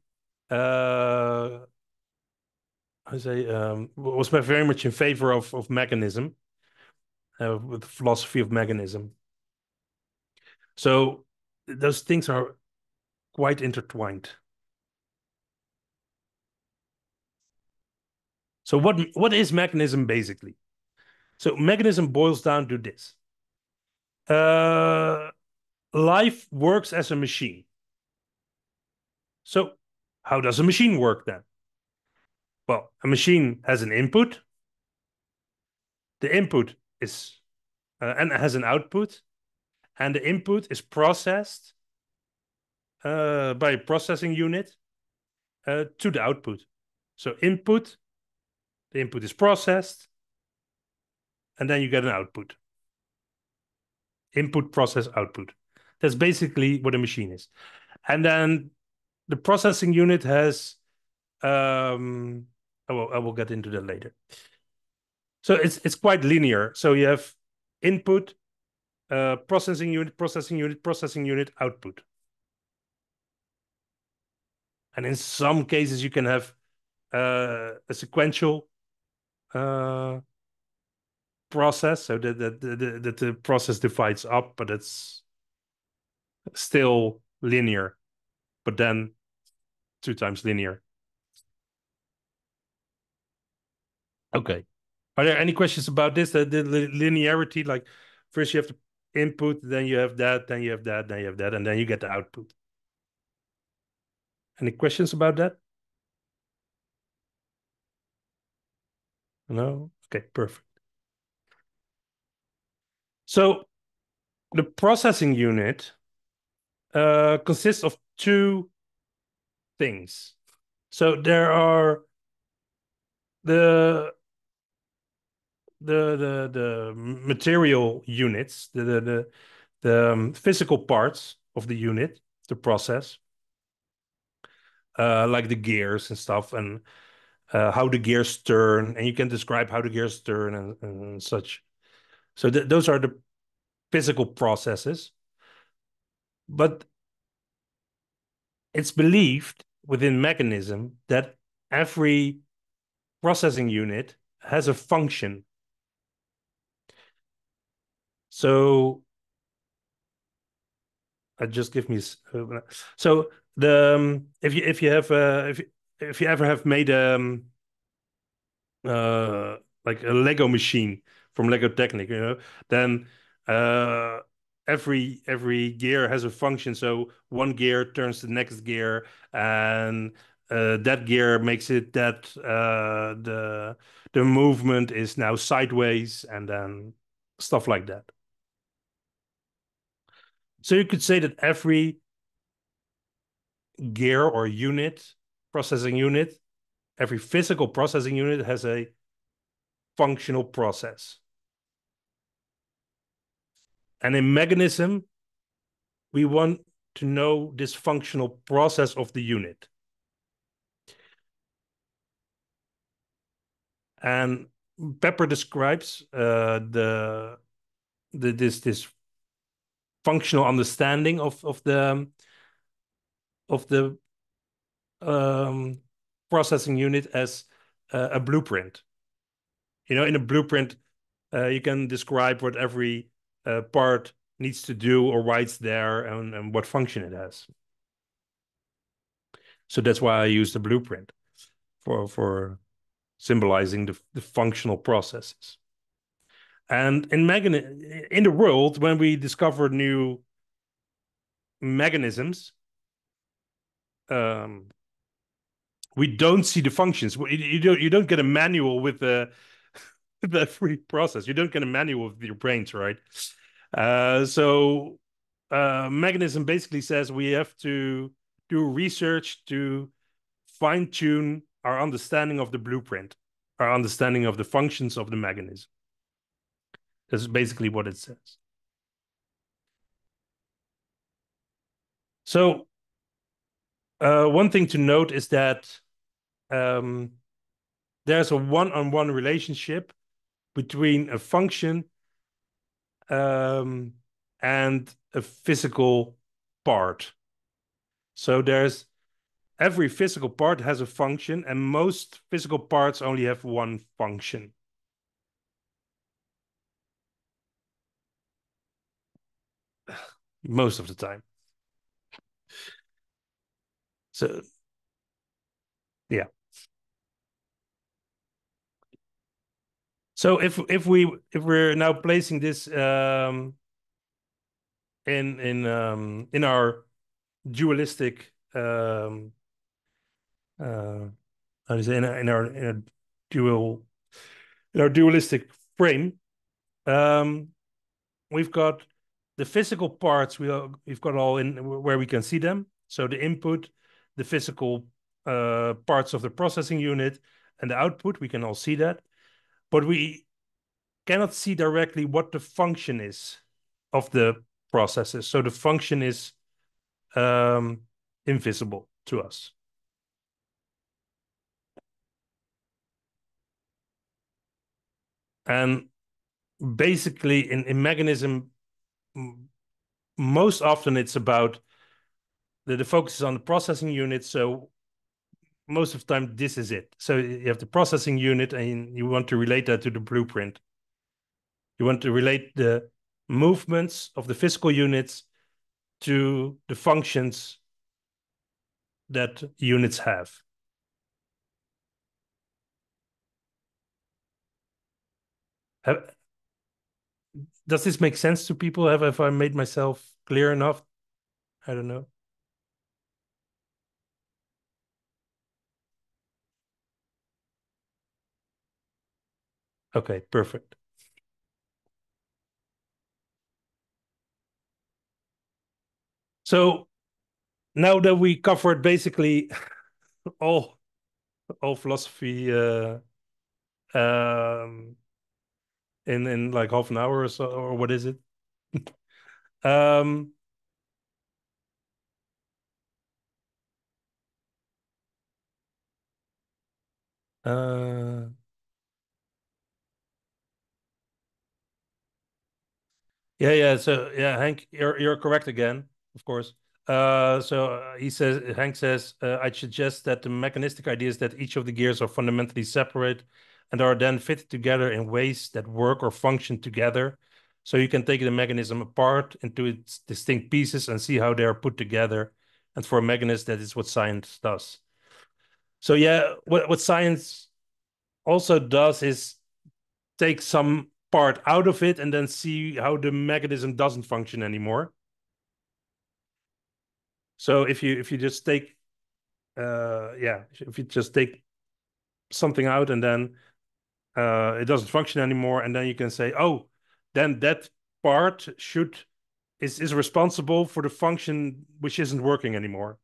S1: was very much in favor of mechanism, with the philosophy of mechanism. So those things are quite intertwined. So what is mechanism basically? So mechanism boils down to this. Life works as a machine. So how does a machine work then? Well, a machine has an input. The input is and has an output, and the input is processed by a processing unit to the output. So the input is processed, and then you get an output. Input, process, output. That's basically what a machine is. And then the processing unit has, I will get into that later. So it's quite linear. So you have input, processing unit, processing unit, processing unit, output. And in some cases, you can have a sequential process, so that the process divides up, but it's still linear, but then 2 times linear. Okay. Are there any questions about this? The linearity, like first you have the input, then you have that, then you have that, then you have that, and then you get the output. Any questions about that? No? Okay, perfect. So the processing unit consists of 2 things. So there are the material units, the physical parts of the unit, the process, like the gears and stuff, and how the gears turn, and you can describe how the gears turn and such. So those are the physical processes. But it's believed within mechanism that every processing unit has a function. So just give me so the if you have if you ever have made like a Lego machine, from Lego Technic, then every gear has a function. So one gear turns the next gear, and that gear makes it that the movement is now sideways, and then stuff like that. So you could say that every gear or unit, processing unit, every physical processing unit has a functional process. And in mechanism, we want to know this functional process of the unit. And Pepper describes this functional understanding of the processing unit as a blueprint. In a blueprint, you can describe what every part needs to do or why it's there and what function it has. So that's why I use the blueprint for symbolizing the functional processes. And in the world, when we discover new mechanisms, we don't see the functions. You don't get a manual with the every process. You don't get a manual with your brains, right? So mechanism basically says we have to do research to fine-tune our understanding of the blueprint, our understanding of the functions of the mechanism. That's basically what it says. So one thing to note is that there's a one-on-one relationship between a function and a physical part. So every physical part has a function, and most physical parts only have one function. Most of the time. So, yeah. So if we're now placing this in our dualistic how do you say in our dualistic frame, we've got the physical parts. We've got all in where we can see them. So the input, the physical parts of the processing unit, and the output, we can all see that. But we cannot see directly what the function is of the processes. So the function is invisible to us. And basically in mechanism, most often it's about the focus is on the processing unit. So most of the time, this is it. So you have the processing unit and you want to relate that to the blueprint. You want to relate the movements of the physical units to the functions that units have. Does this make sense to people? Have I made myself clear enough? I don't know. Okay, perfect. So now that we covered basically all philosophy in like half an hour or so, or what is it? um uh yeah, so yeah, Hank, you're correct again, of course. Hank says, I'd suggest that the mechanistic idea is that each of the gears are fundamentally separate and are then fitted together in ways that work or function together. So you can take the mechanism apart into its distinct pieces and see how they are put together. And for a mechanist, that is what science does. So yeah, what science also does is take some part out of it and then see how the mechanism doesn't function anymore. So if you just take if you just take something out and then it doesn't function anymore, and then you can say, oh, then that part is responsible for the function which isn't working anymore.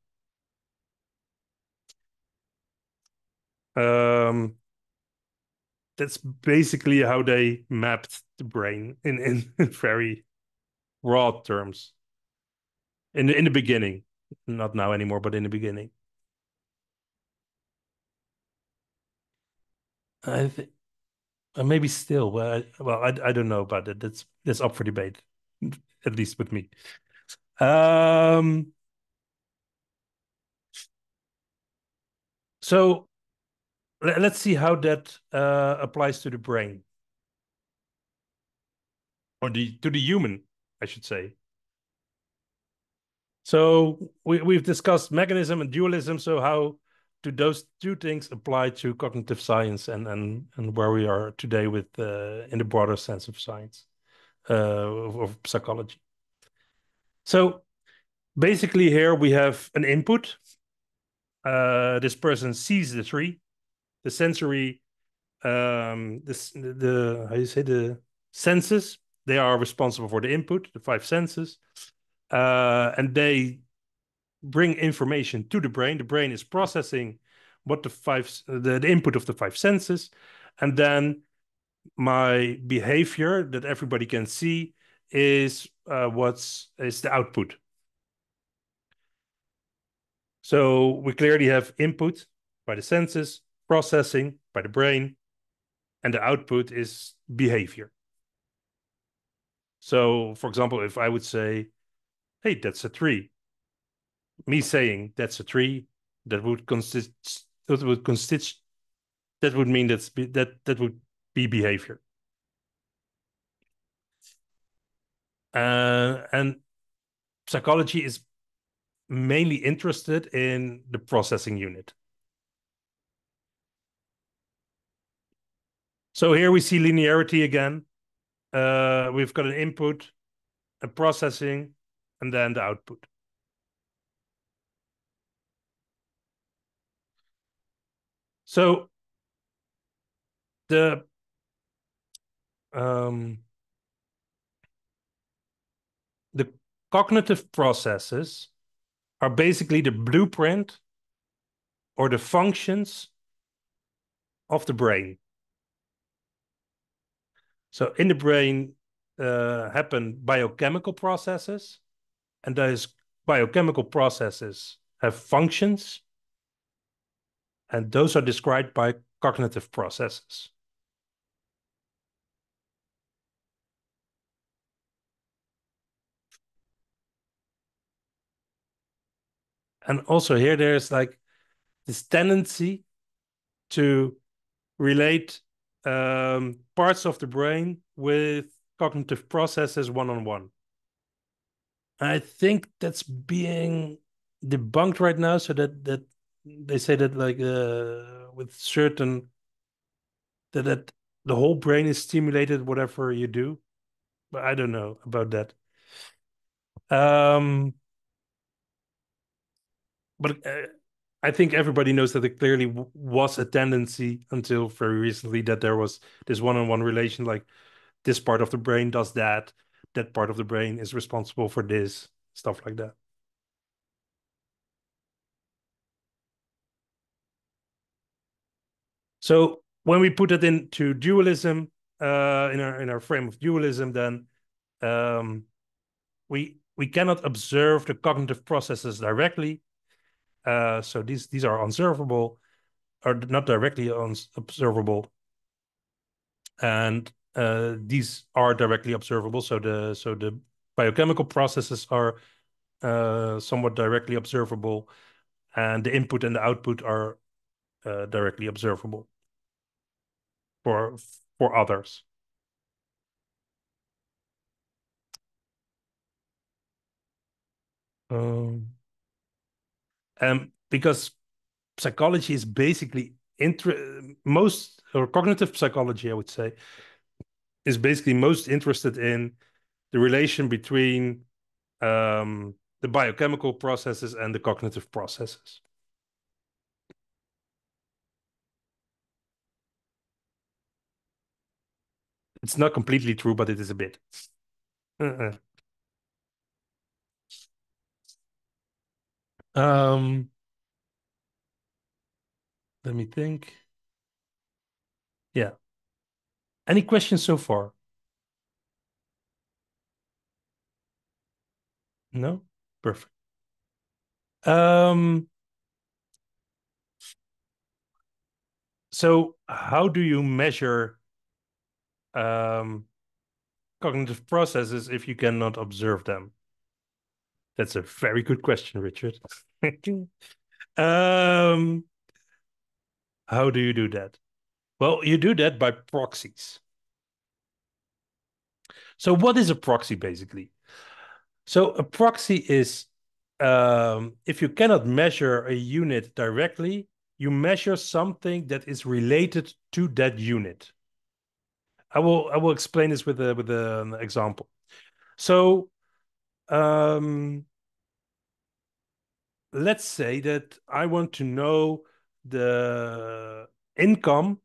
S1: That's basically how they mapped the brain in very broad terms. In the beginning, not now anymore, but in the beginning. I think maybe still. I don't know about it. That's up for debate, at least with me. So let's see how that applies to the brain, or to the human, I should say. So we've discussed mechanism and dualism. So how do those two things apply to cognitive science and where we are today with in the broader sense of science, of psychology? So basically here we have an input. This person sees the tree, the sensory, the how you say, the senses, they are responsible for the input, the five senses, and they bring information to the brain. The brain is processing what the input of the five senses, and then my behavior that everybody can see is the output. So we clearly have input by the senses, processing by the brain, and the output is behavior. So, for example, if I would say, hey, that's a tree, me saying that's a tree, that would mean that would be behavior. And psychology is mainly interested in the processing unit. So here we see linearity again. We've got an input, a processing, and then the output. So the cognitive processes are basically the blueprint or the functions of the brain. So in the brain happen biochemical processes, and those biochemical processes have functions, and those are described by cognitive processes. And also here there's like this tendency to relate parts of the brain with cognitive processes one-on-one. I think that's being debunked right now, so that they say that like with certain that the whole brain is stimulated whatever you do, but I don't know about that. But I think everybody knows that there clearly was a tendency until very recently that there was this one-on-one relation, like this part of the brain does that part of the brain is responsible for this, stuff like that. So when we put it into dualism, in our frame of dualism, then we cannot observe the cognitive processes directly. So these are observable, or not directly observable, and these are directly observable. So the biochemical processes are somewhat directly observable, and the input and the output are directly observable for others. Because psychology is basically most, or cognitive psychology, I would say, is basically most interested in the relation between the biochemical processes and the cognitive processes. It's not completely true, but it is a bit. Um, let me think. Yeah. Any questions so far? No? Perfect. So how do you measure cognitive processes if you cannot observe them? That's a very good question, Richard. um, how do you do that? Well, you do that by proxies. So what is a proxy, basically? So a proxy is if you cannot measure a unit directly, you measure something that is related to that unit. I will explain this with an example. So let's say that I want to know the income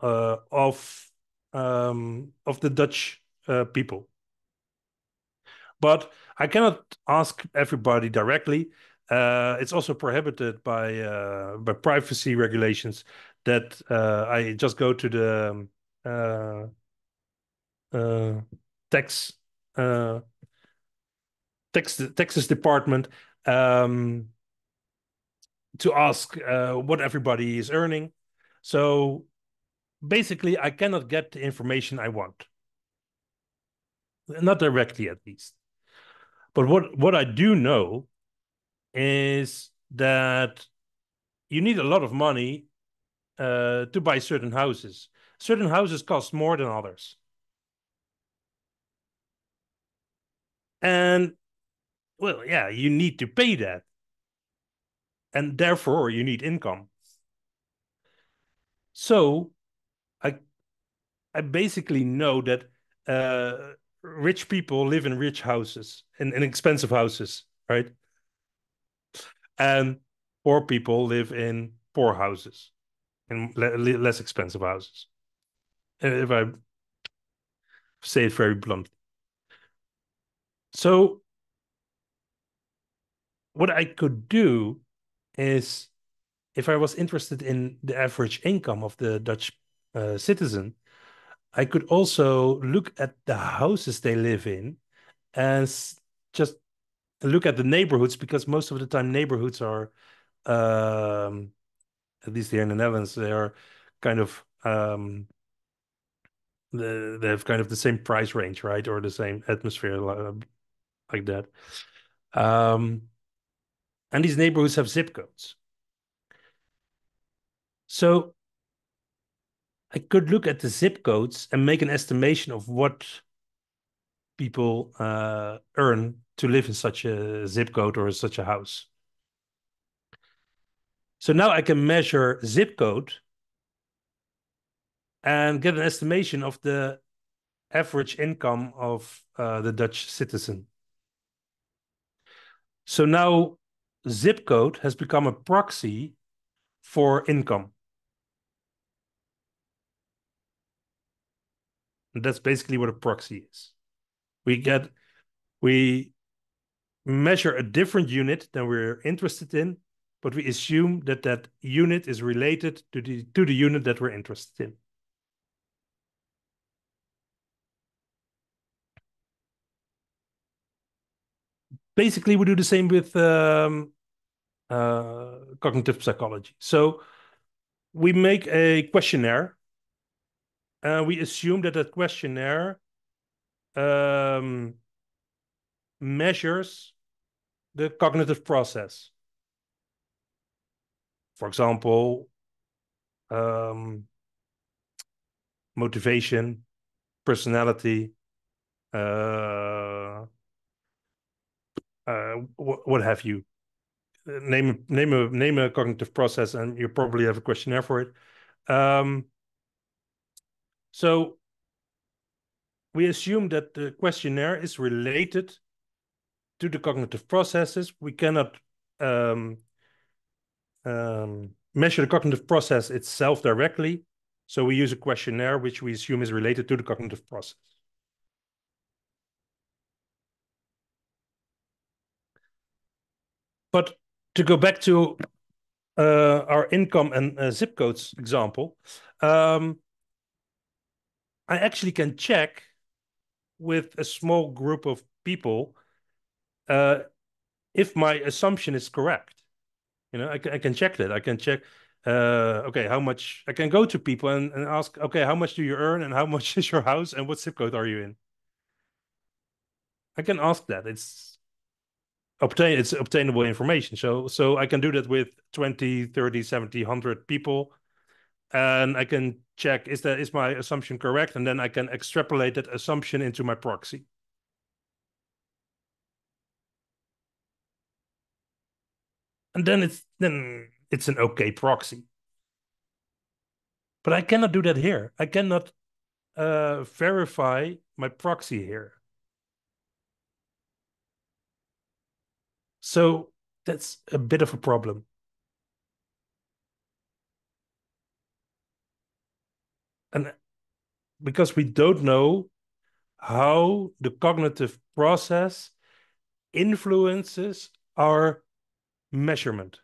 S1: of the Dutch people. But I cannot ask everybody directly. It's also prohibited by privacy regulations that I just go to the uh, uh, tax uh, taxes department to ask what everybody is earning. So basically, I cannot get the information I want, not directly at least. But what I do know is that you need a lot of money to buy certain houses. Certain houses cost more than others. And well, yeah, you need to pay that. And therefore you need income. So I basically know that rich people live in rich houses, in expensive houses, right? And poor people live in poor houses, in less expensive houses. If I say it very bluntly. So what I could do is, if I was interested in the average income of the Dutch citizen, I could also look at the houses they live in and just look at the neighborhoods, because most of the time neighborhoods are, at least here in the Netherlands, they are kind of they have kind of the same price range, right, or the same atmosphere, like that. And these neighborhoods have zip codes. So I could look at the zip codes and make an estimation of what people earn to live in such a zip code or such a house. So now I can measure zip code and get an estimation of the average income of the Dutch citizen. So now zip code has become a proxy for income. And that's basically what a proxy is. We measure a different unit than we're interested in, but we assume that that unit is related to the unit that we're interested in. Basically, we do the same with cognitive psychology. So we make a questionnaire. We assume that that questionnaire measures the cognitive process. For example, motivation, personality, what have you. Name a cognitive process, and you probably have a questionnaire for it. So we assume that the questionnaire is related to the cognitive processes. We cannot measure the cognitive process itself directly. So we use a questionnaire which we assume is related to the cognitive process. But to go back to our income and zip codes example, I actually can check with a small group of people if my assumption is correct. You know, I can check that. I can check, okay, how much, I can go to people and ask, okay, how much do you earn and how much is your house and what zip code are you in? I can ask that. It's obtainable information. So I can do that with 20, 30, 70, 100 people. And I can check, is my assumption correct? And then I can extrapolate that assumption into my proxy. And then it's an okay proxy. But I cannot do that here. I cannot verify my proxy here. So that's a bit of a problem. And because we don't know how the cognitive process influences our measurement.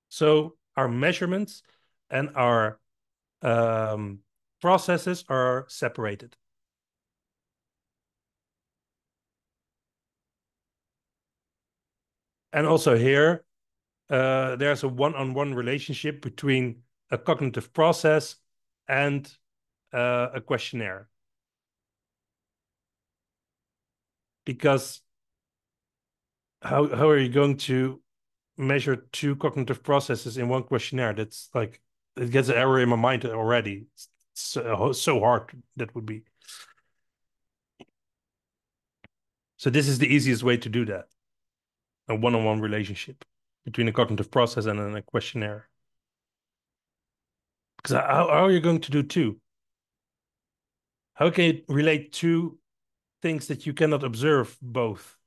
S1: So our measurements and our processes are separated. And also here, there's a one-on-one relationship between a cognitive process and a questionnaire. Because how are you going to measure two cognitive processes in one questionnaire? That's like, it gets an error in my mind already. It's so hard that would be. So this is the easiest way to do that. A one-on-one relationship between a cognitive process and a questionnaire. Because how are you going to do two? How can you relate two things that you cannot observe both?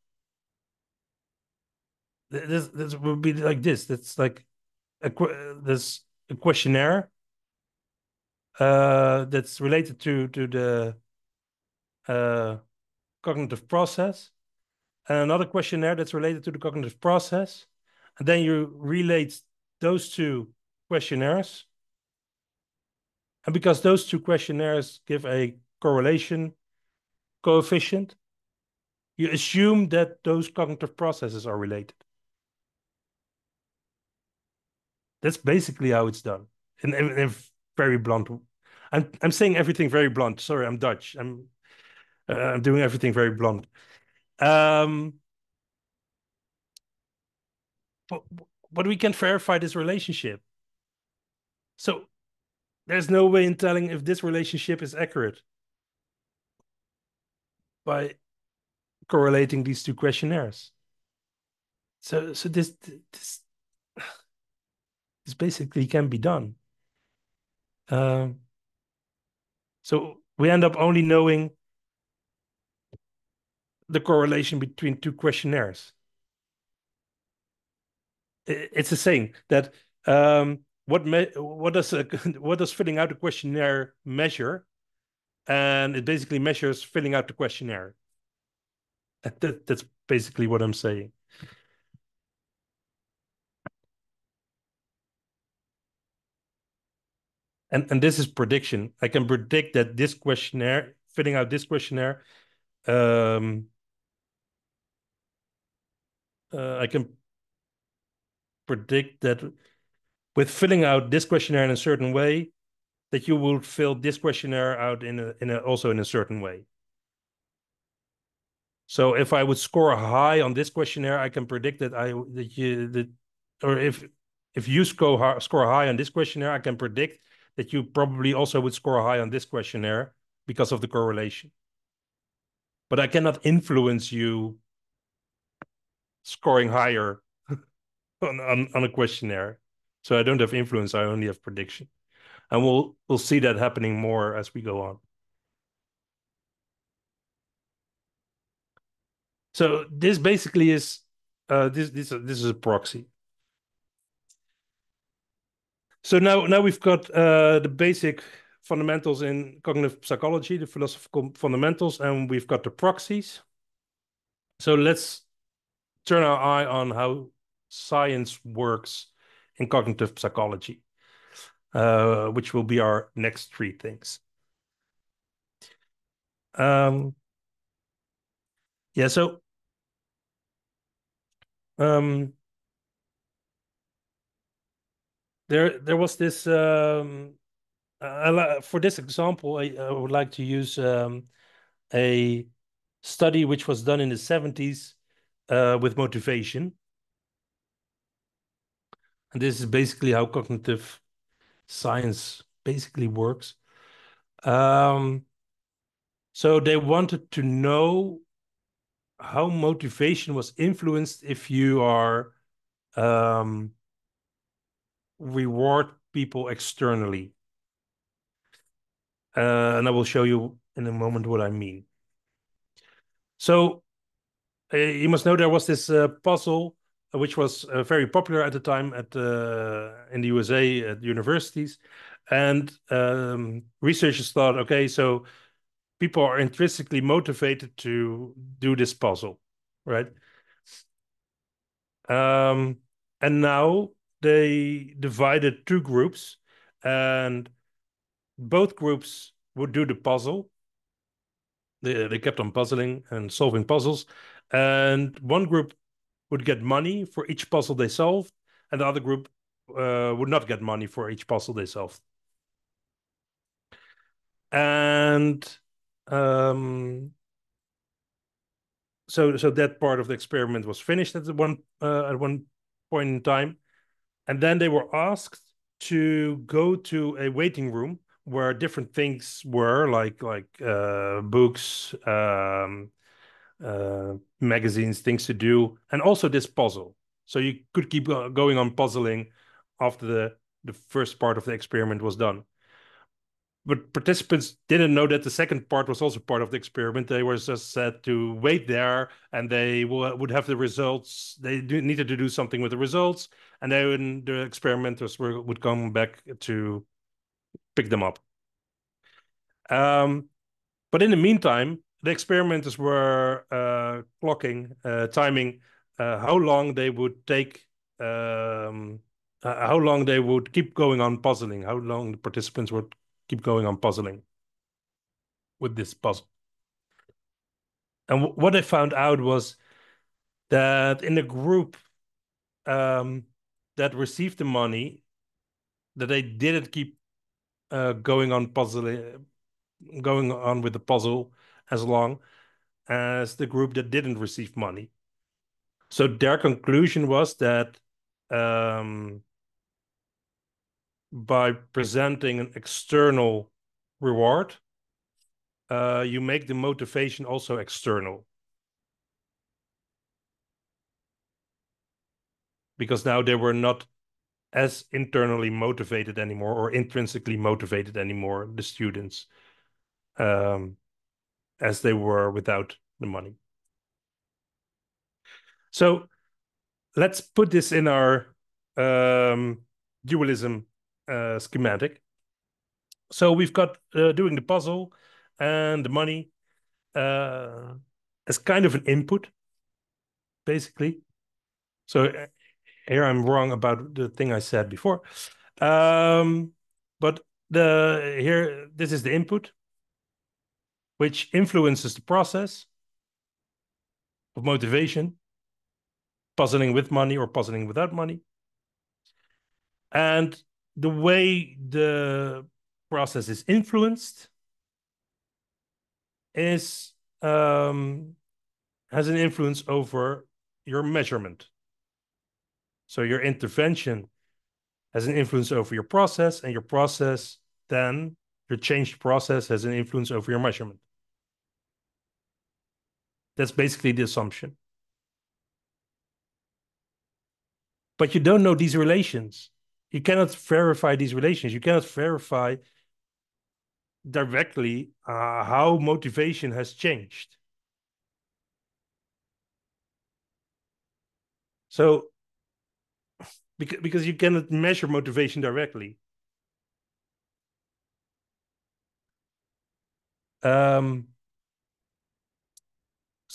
S1: This would be like this. That's like there's a questionnaire that's related to the cognitive process, and another questionnaire that's related to the cognitive process, and then you relate those two questionnaires, and because those two questionnaires give a correlation coefficient, you assume that those cognitive processes are related. That's basically how it's done. In very blunt. I'm saying everything very blunt. Sorry, I'm Dutch. I'm doing everything very blunt. But we can verify this relationship. So there's no way in telling if this relationship is accurate by correlating these two questionnaires. So this basically can be done. So we end up only knowing the correlation between two questionnaires. It's a saying that what does filling out a questionnaire measure? And it basically measures filling out the questionnaire. That's basically what I'm saying. And this is prediction. I can predict that this questionnaire, filling out this questionnaire, I can predict that with filling out this questionnaire in a certain way, that you will fill this questionnaire out also in a certain way. So if I would score high on this questionnaire, I can predict that if you score high on this questionnaire, I can predict that you probably also would score high on this questionnaire because of the correlation. But I cannot influence you scoring higher on a questionnaire. So I don't have influence, I only have prediction. And we'll see that happening more as we go on. So this basically is this is a proxy. So now we've got the basic fundamentals in cognitive psychology, the philosophical fundamentals, and we've got the proxies. So let's turn our eye on how science works in cognitive psychology, which will be our next three things. Yeah, so there was this for this example, I would like to use a study which was done in the 70s with motivation. And this is basically how cognitive science basically works. So they wanted to know how motivation was influenced if you are reward people externally. And I will show you in a moment what I mean. So you must know there was this puzzle which was very popular at the time in the USA at universities, and researchers thought, okay, so people are intrinsically motivated to do this puzzle, right? And now they divided two groups, and both groups would do the puzzle. They kept on puzzling and solving puzzles, and one group would get money for each puzzle they solved, and the other group would not get money for each puzzle they solved. And so that part of the experiment was finished at one point in time, and then they were asked to go to a waiting room where different things were, like books, magazines, things to do, and also this puzzle. So you could keep going on puzzling after the first part of the experiment was done. But participants didn't know that the second part was also part of the experiment. They were just said to wait there, and they would have the results. They needed to do something with the results, and then the experimenters would come back to pick them up. But in the meantime, the experimenters were timing how long they would take, how long they would keep going on puzzling, how long the participants would keep going on puzzling with this puzzle. And what I found out was that in the group that received the money, that they didn't keep going on puzzling, going on with the puzzle as long as the group that didn't receive money. So their conclusion was that by presenting an external reward, you make the motivation also external. Because now they were not as internally motivated anymore or intrinsically motivated anymore, the students, as they were without the money. So let's put this in our dualism schematic. So we've got doing the puzzle and the money as kind of an input, basically. So here I'm wrong about the thing I said before. But this is the input, which influences the process of motivation, puzzling with money or puzzling without money. And the way the process is influenced has an influence over your measurement. So your intervention has an influence over your process, and your process then, your changed process has an influence over your measurement. That's basically the assumption. but you don't know these relations. You cannot verify these relations. You cannot verify directly how motivation has changed. So, because you cannot measure motivation directly. So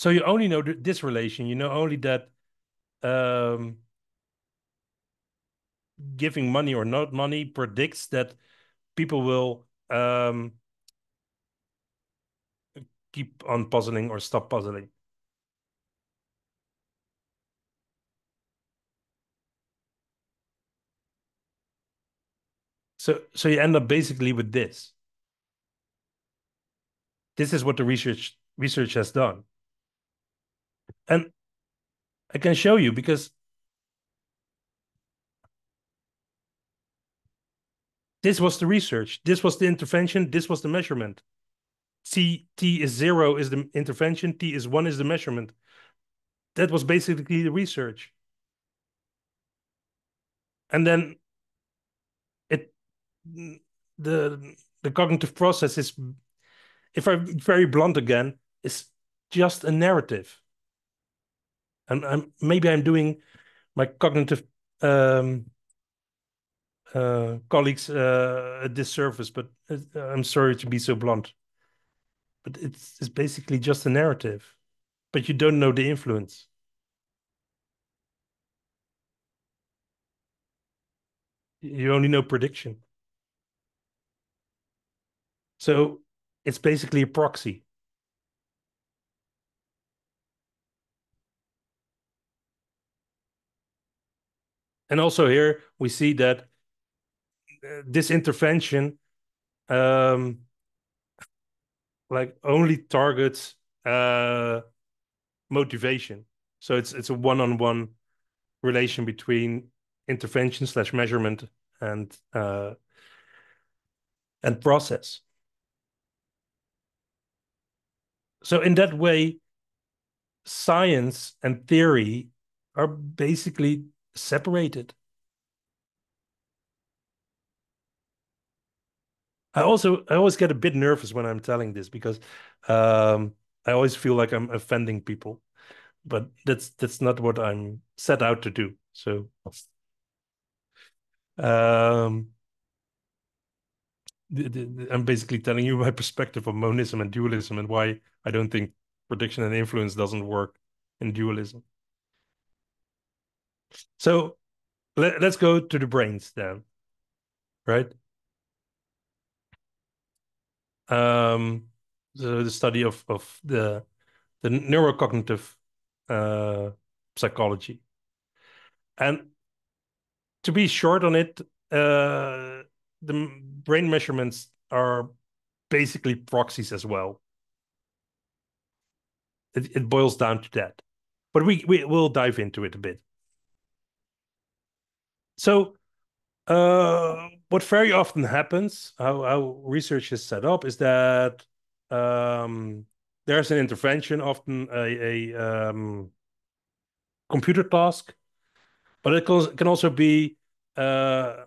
S1: you only know this relation. You know only that giving money or not money predicts that people will keep on puzzling or stop puzzling. So you end up basically with this. This is what the research has done. And I can show you because this was the research. This was the intervention. This was the measurement. T is 0 is the intervention. T is 1 is the measurement. That was basically the research. And then the cognitive process is, if I'm very blunt again, is just a narrative. And maybe I'm doing my cognitive colleagues a disservice, but I'm sorry to be so blunt. But it's basically just a narrative, but you don't know the influence. You only know prediction. So it's basically a proxy. And also here we see that this intervention like only targets motivation. So it's a one-on-one relation between intervention / measurement and process. So in that way, science and theory are basically separated. I always get a bit nervous when I'm telling this because I always feel like I'm offending people, but that's not what I'm set out to do. So I'm basically telling you my perspective on monism and dualism and why I don't think prediction and influence doesn't work in dualism. So let's go to the brains then, right? So the study of the neurocognitive psychology. And to be short on it, the brain measurements are basically proxies as well. It boils down to that. But we'll dive into it a bit. So what very often happens, how research is set up, is that there's an intervention, often a computer task, but it can also be a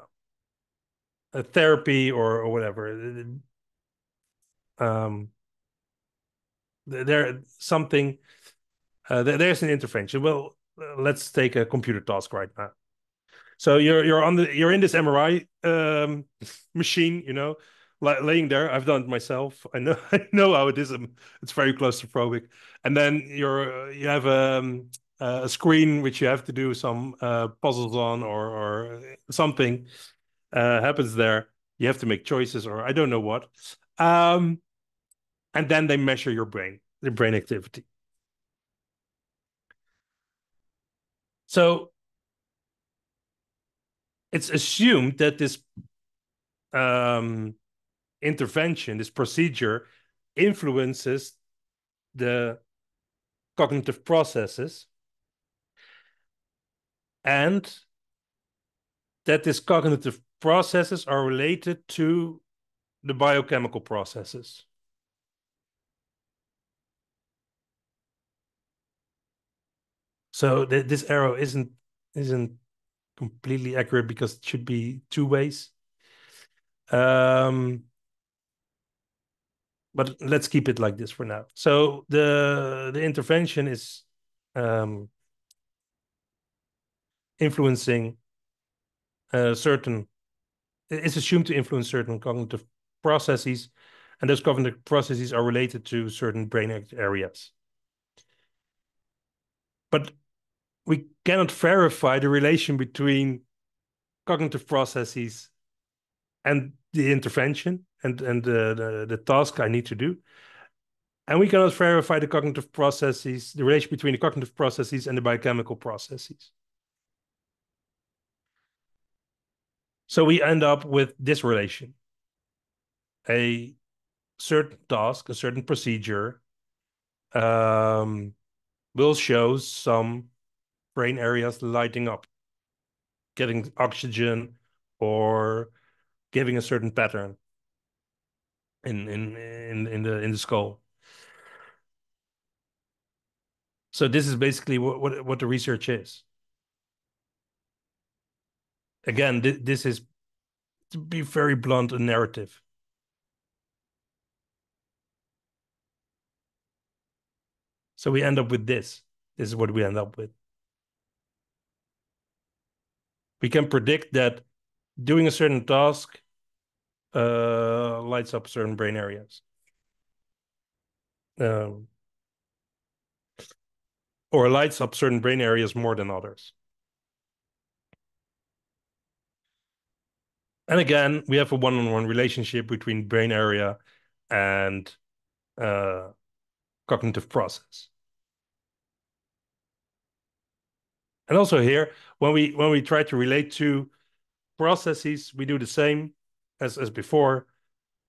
S1: therapy or whatever. There's an intervention. Well, let's take a computer task right now. So you're in this MRI machine, laying there. I've done it myself. I know I know how it is. It's very claustrophobic. And then you have a screen which you have to do some puzzles on or something happens there. You have to make choices or I don't know what. And then they measure the brain activity. So it's assumed that this intervention, this procedure, influences the cognitive processes, and that these cognitive processes are related to the biochemical processes. So this arrow isn't completely accurate because it should be two ways. But let's keep it like this for now. So the intervention is influencing certain, it's assumed to influence certain cognitive processes, and those cognitive processes are related to certain brain areas. But we cannot verify the relation between cognitive processes and the intervention and the task I need to do. And we cannot verify the cognitive processes, the relation between the cognitive processes and the biochemical processes. So we end up with this relation. A certain task, a certain procedure will show some brain areas lighting up, getting oxygen or giving a certain pattern in the skull. So this is basically what the research is. Again, this is, to be very blunt, a narrative. So we end up with this. This is what we end up with. We can predict that doing a certain task lights up certain brain areas. Or lights up certain brain areas more than others. And again, we have a one-on-one relationship between brain area and cognitive process. And also here, when we try to relate to processes, we do the same as before.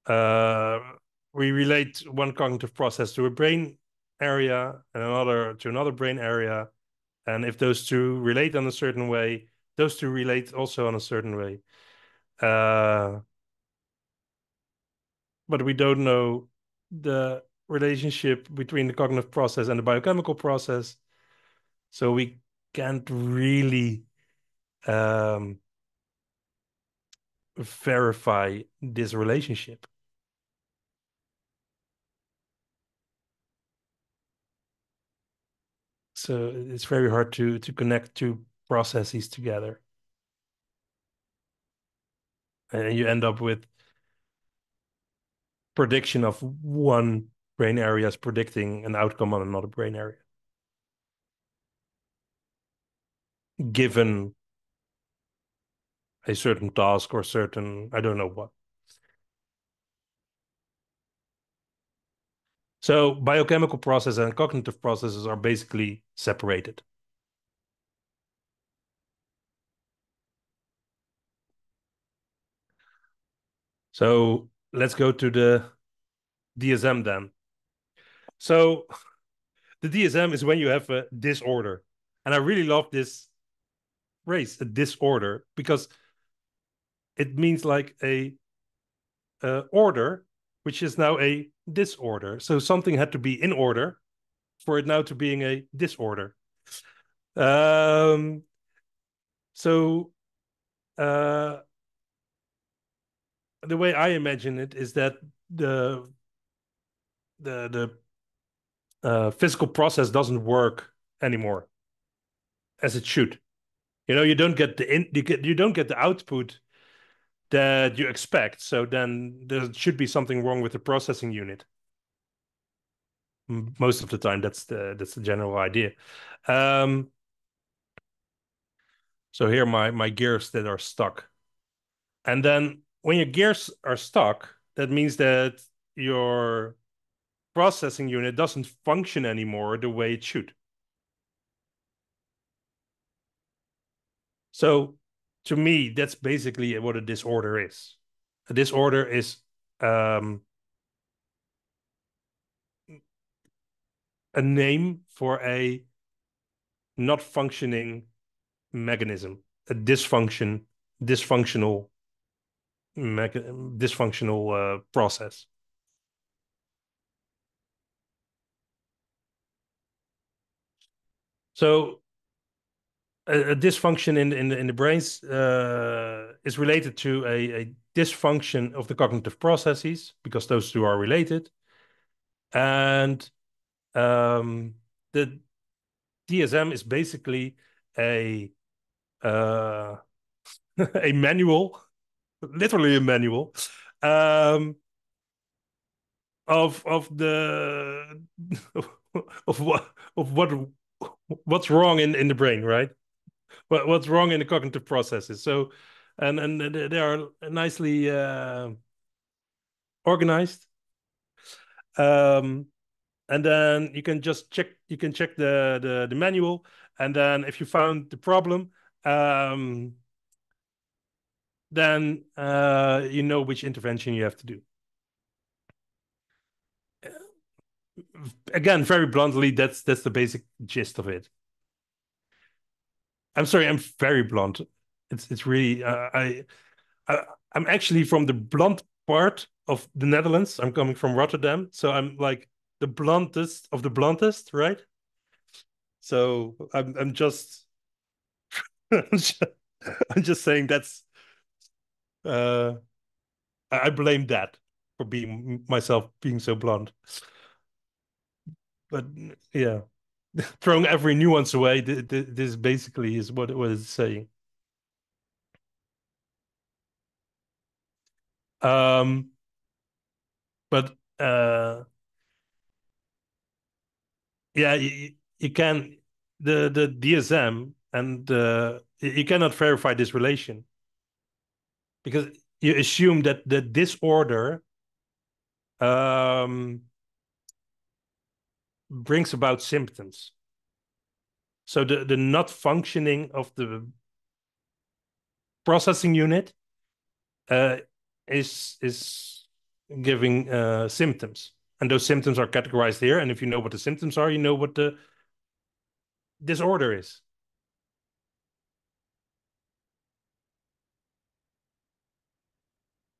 S1: We relate one cognitive process to a brain area and another to another brain area. And if those two relate in a certain way, those two relate also in a certain way. But we don't know the relationship between the cognitive process and the biochemical process. So we can't really verify this relationship. So it's very hard to connect two processes together. And you end up with prediction of one brain area is predicting an outcome on another brain area, given a certain task or certain, I don't know what. So biochemical processes and cognitive processes are basically separated. So let's go to the DSM then. So the DSM is when you have a disorder. And I really love this phrase, a disorder, because it means like a order, which is now a disorder. So something had to be in order for it now to being a disorder. So the way I imagine it is that the physical process doesn't work anymore as it should. You know, you don't get you don't get the output that you expect. So then there should be something wrong with the processing unit. Most of the time, that's the general idea. So here my gears that are stuck. And then when your gears are stuck, that means that your processing unit doesn't function anymore the way it should. So to me, that's basically what a disorder is. A disorder is a name for a not functioning mechanism, a dysfunctional process. So a dysfunction in the brains is related to a dysfunction of the cognitive processes, because those two are related. And the DSM is basically a a manual, literally a manual, of the what's wrong in the brain, right? What's wrong in the cognitive processes. So, and they are nicely organized. And then you can just check. You can check the manual, and then if you found the problem, then you know which intervention you have to do. Again, very bluntly, that's the basic gist of it. I'm sorry, I'm very blunt. It's really I'm actually from the blunt part of the Netherlands. I'm coming from Rotterdam, so I'm like the bluntest of the bluntest, right? So I'm just I'm just saying that's uh I blame that for being myself being so blunt. But yeah, throwing every nuance away, this basically is what it's saying. Um, but yeah, you can the DSM and you cannot verify this relation, because you assume that the disorder um, brings about symptoms. So the not functioning of the processing unit uh, is giving symptoms, and those symptoms are categorized here. And if you know what the symptoms are, you know what the disorder is.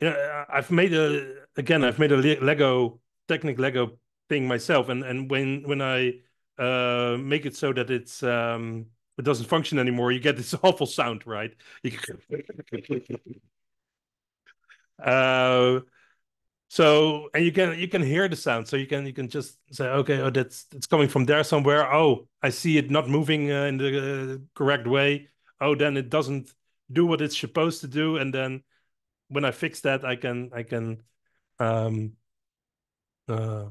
S1: Yeah, I've made a Lego Technic Lego thing myself, and when I make it so that it doesn't function anymore, you get this awful sound, right? uh, so, and you can hear the sound, so you can just say, okay, oh, that's it's coming from there somewhere. Oh, I see it not moving in the correct way. Oh, then it doesn't do what it's supposed to do, and then when I fix that, I can um uh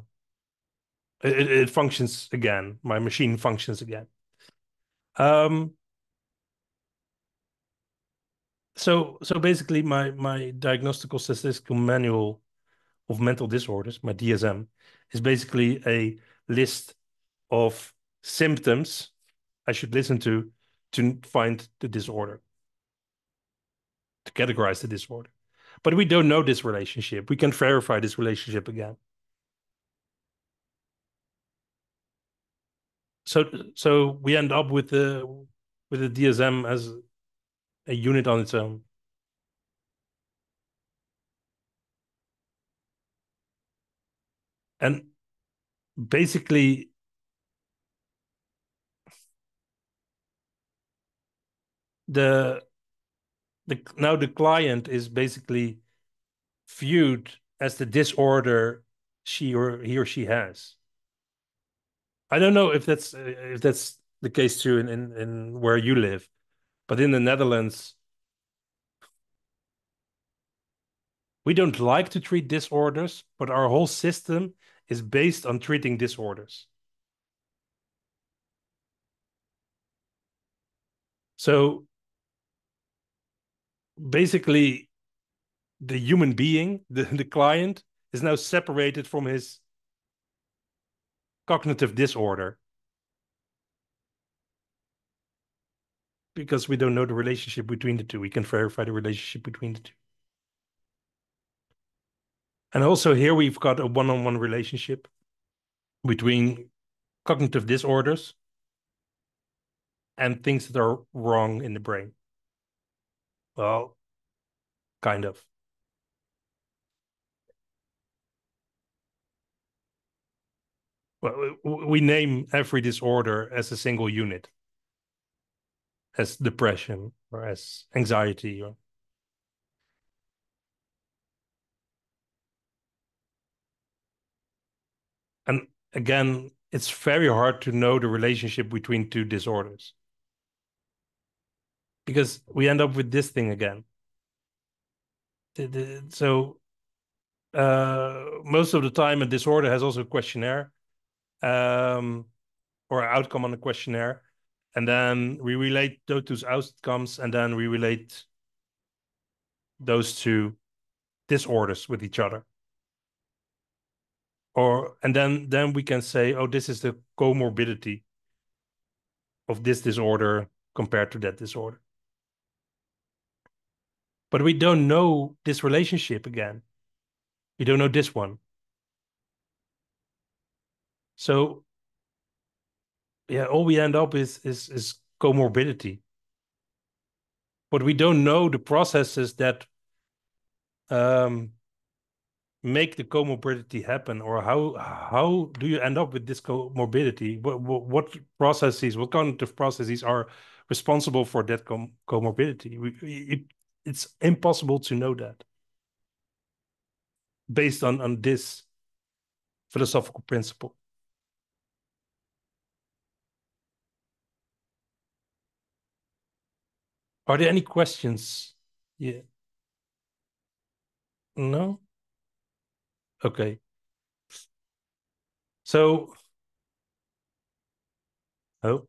S1: it functions again. My machine functions again. Um so basically my diagnostical statistical manual of mental disorders, my DSM, is basically a list of symptoms I should listen to find the disorder, to categorize the disorder. But we don't know this relationship. We can verify this relationship again. So we end up with the DSM as a unit on its own. And basically, the now the client is basically viewed as the disorder he or she has. I don't know if that's the case too in where you live, but in the Netherlands, we don't like to treat disorders, but our whole system is based on treating disorders. So basically, the human being, the client, is now separated from his cognitive disorder, because we don't know the relationship between the two. We can verify the relationship between the two. And also here we've got a one-on-one relationship between cognitive disorders and things that are wrong in the brain. Well, kind of. Well, we name every disorder as a single unit. as depression or as anxiety. And again, it's very hard to know the relationship between two disorders, because we end up with this thing again. So most of the time, a disorder has also a questionnaire, or an outcome on the questionnaire, and then we relate those two outcomes, and then we relate those two disorders with each other. And then we can say, oh, this is the comorbidity of this disorder compared to that disorder. But we don't know this relationship again. We don't know this one. So yeah, all we end up is comorbidity. But we don't know the processes that make the comorbidity happen, or how do you end up with this comorbidity? What processes, what cognitive processes are responsible for that comorbidity? It's impossible to know that based on this philosophical principle. Are there any questions? Yeah. No? Okay. So, oh,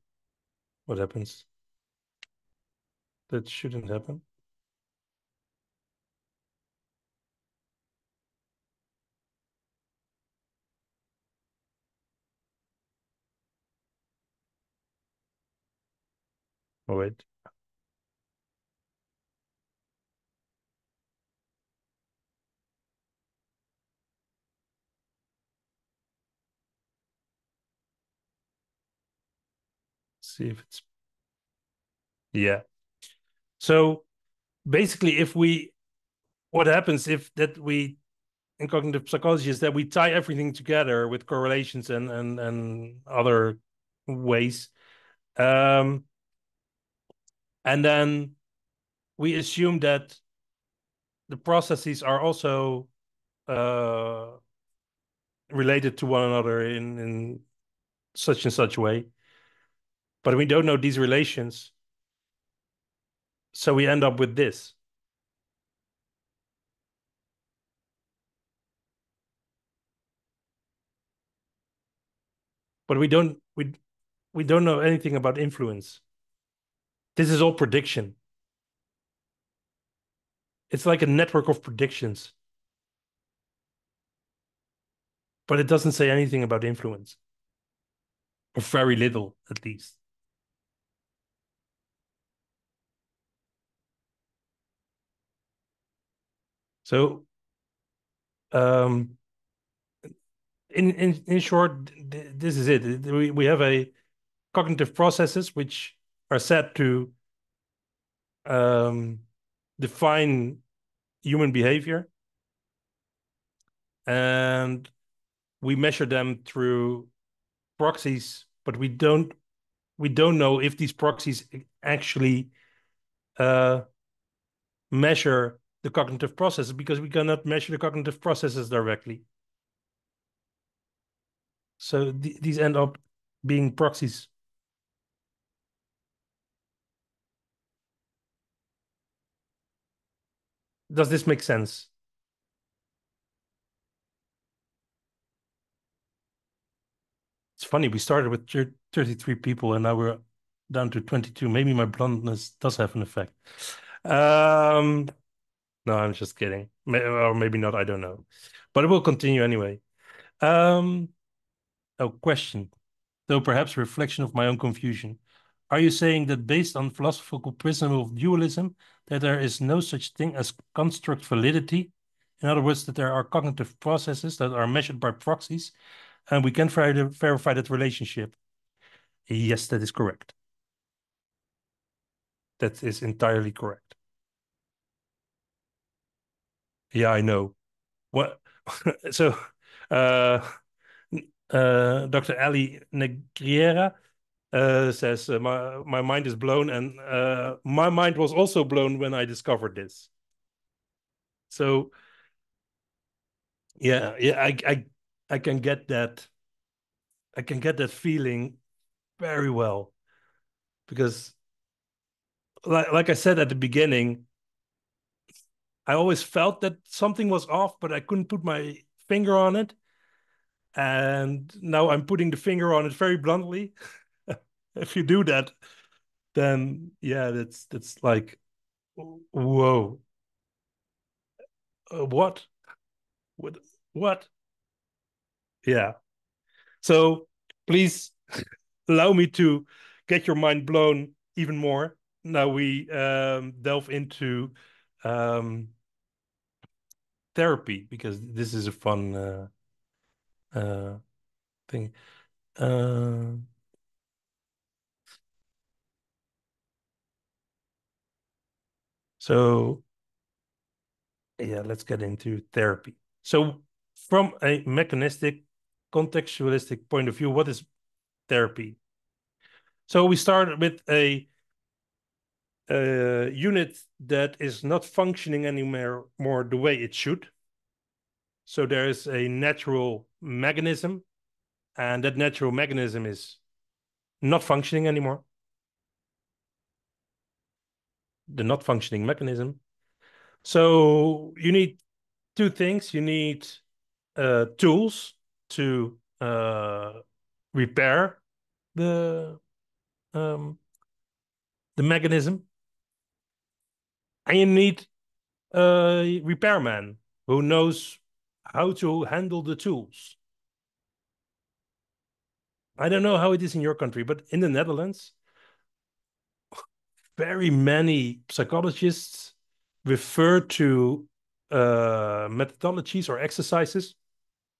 S1: what happens? That shouldn't happen. Oh, wait. See if it's, yeah. So basically, what happens if that we in cognitive psychology is that we tie everything together with correlations and other ways, and then we assume that the processes are also uh, related to one another in such and such way, but we don't know these relations, so we end up with this. But we don't know anything about influence. This is all prediction. It's like a network of predictions, but it doesn't say anything about influence, or very little, at least. So, um, in short, this is it. We have a cognitive processes which are set to define human behavior, and we measure them through proxies, but we don't know if these proxies actually measure the cognitive processes, because we cannot measure the cognitive processes directly. So these end up being proxies. Does this make sense? It's funny, we started with 33 people and now we're down to 22. Maybe my bluntness does have an effect. No, I'm just kidding. Or maybe not, I don't know. But it will continue anyway. Question, though perhaps a reflection of my own confusion. Are you saying that based on philosophical prism of dualism, that there is no such thing as construct validity? In other words, that there are cognitive processes that are measured by proxies, and we can verify that relationship? Yes, that is correct. That is entirely correct. Yeah, I know. What? So, Dr. Ali Negriera says my mind is blown, and my mind was also blown when I discovered this. So yeah, I can get that. I can get that feeling very well, because like I said at the beginning, I always felt that something was off, but I couldn't put my finger on it. And now I'm putting the finger on it very bluntly. If you do that, then yeah, that's like, whoa, what, what, what? Yeah. So please allow me to get your mind blown even more. Now we delve into um, therapy, because this is a fun thing. Uh, so yeah, let's get into therapy. So from a mechanistic, contextualistic point of view, what is therapy? So we start with a unit that is not functioning anymore the way it should. So there is a natural mechanism, and that natural mechanism is not functioning anymore. The not functioning mechanism. So you need two things. You need tools to repair the um, the mechanism, and you need a repairman who knows how to handle the tools. I don't know how it is in your country, but in the Netherlands, very many psychologists refer to methodologies or exercises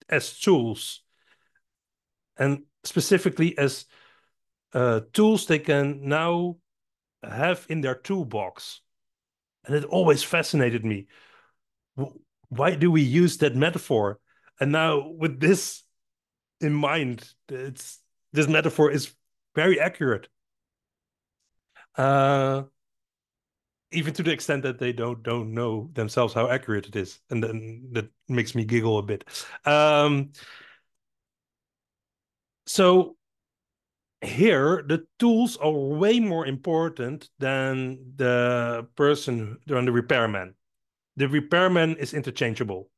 S1: as tools, and specifically as tools they can now have in their toolbox. And it always fascinated me. Why do we use that metaphor? And now with this in mind, this metaphor is very accurate. Even to the extent that they don't know themselves how accurate it is, and then that makes me giggle a bit. So here, the tools are way more important than the repairman. The repairman is interchangeable.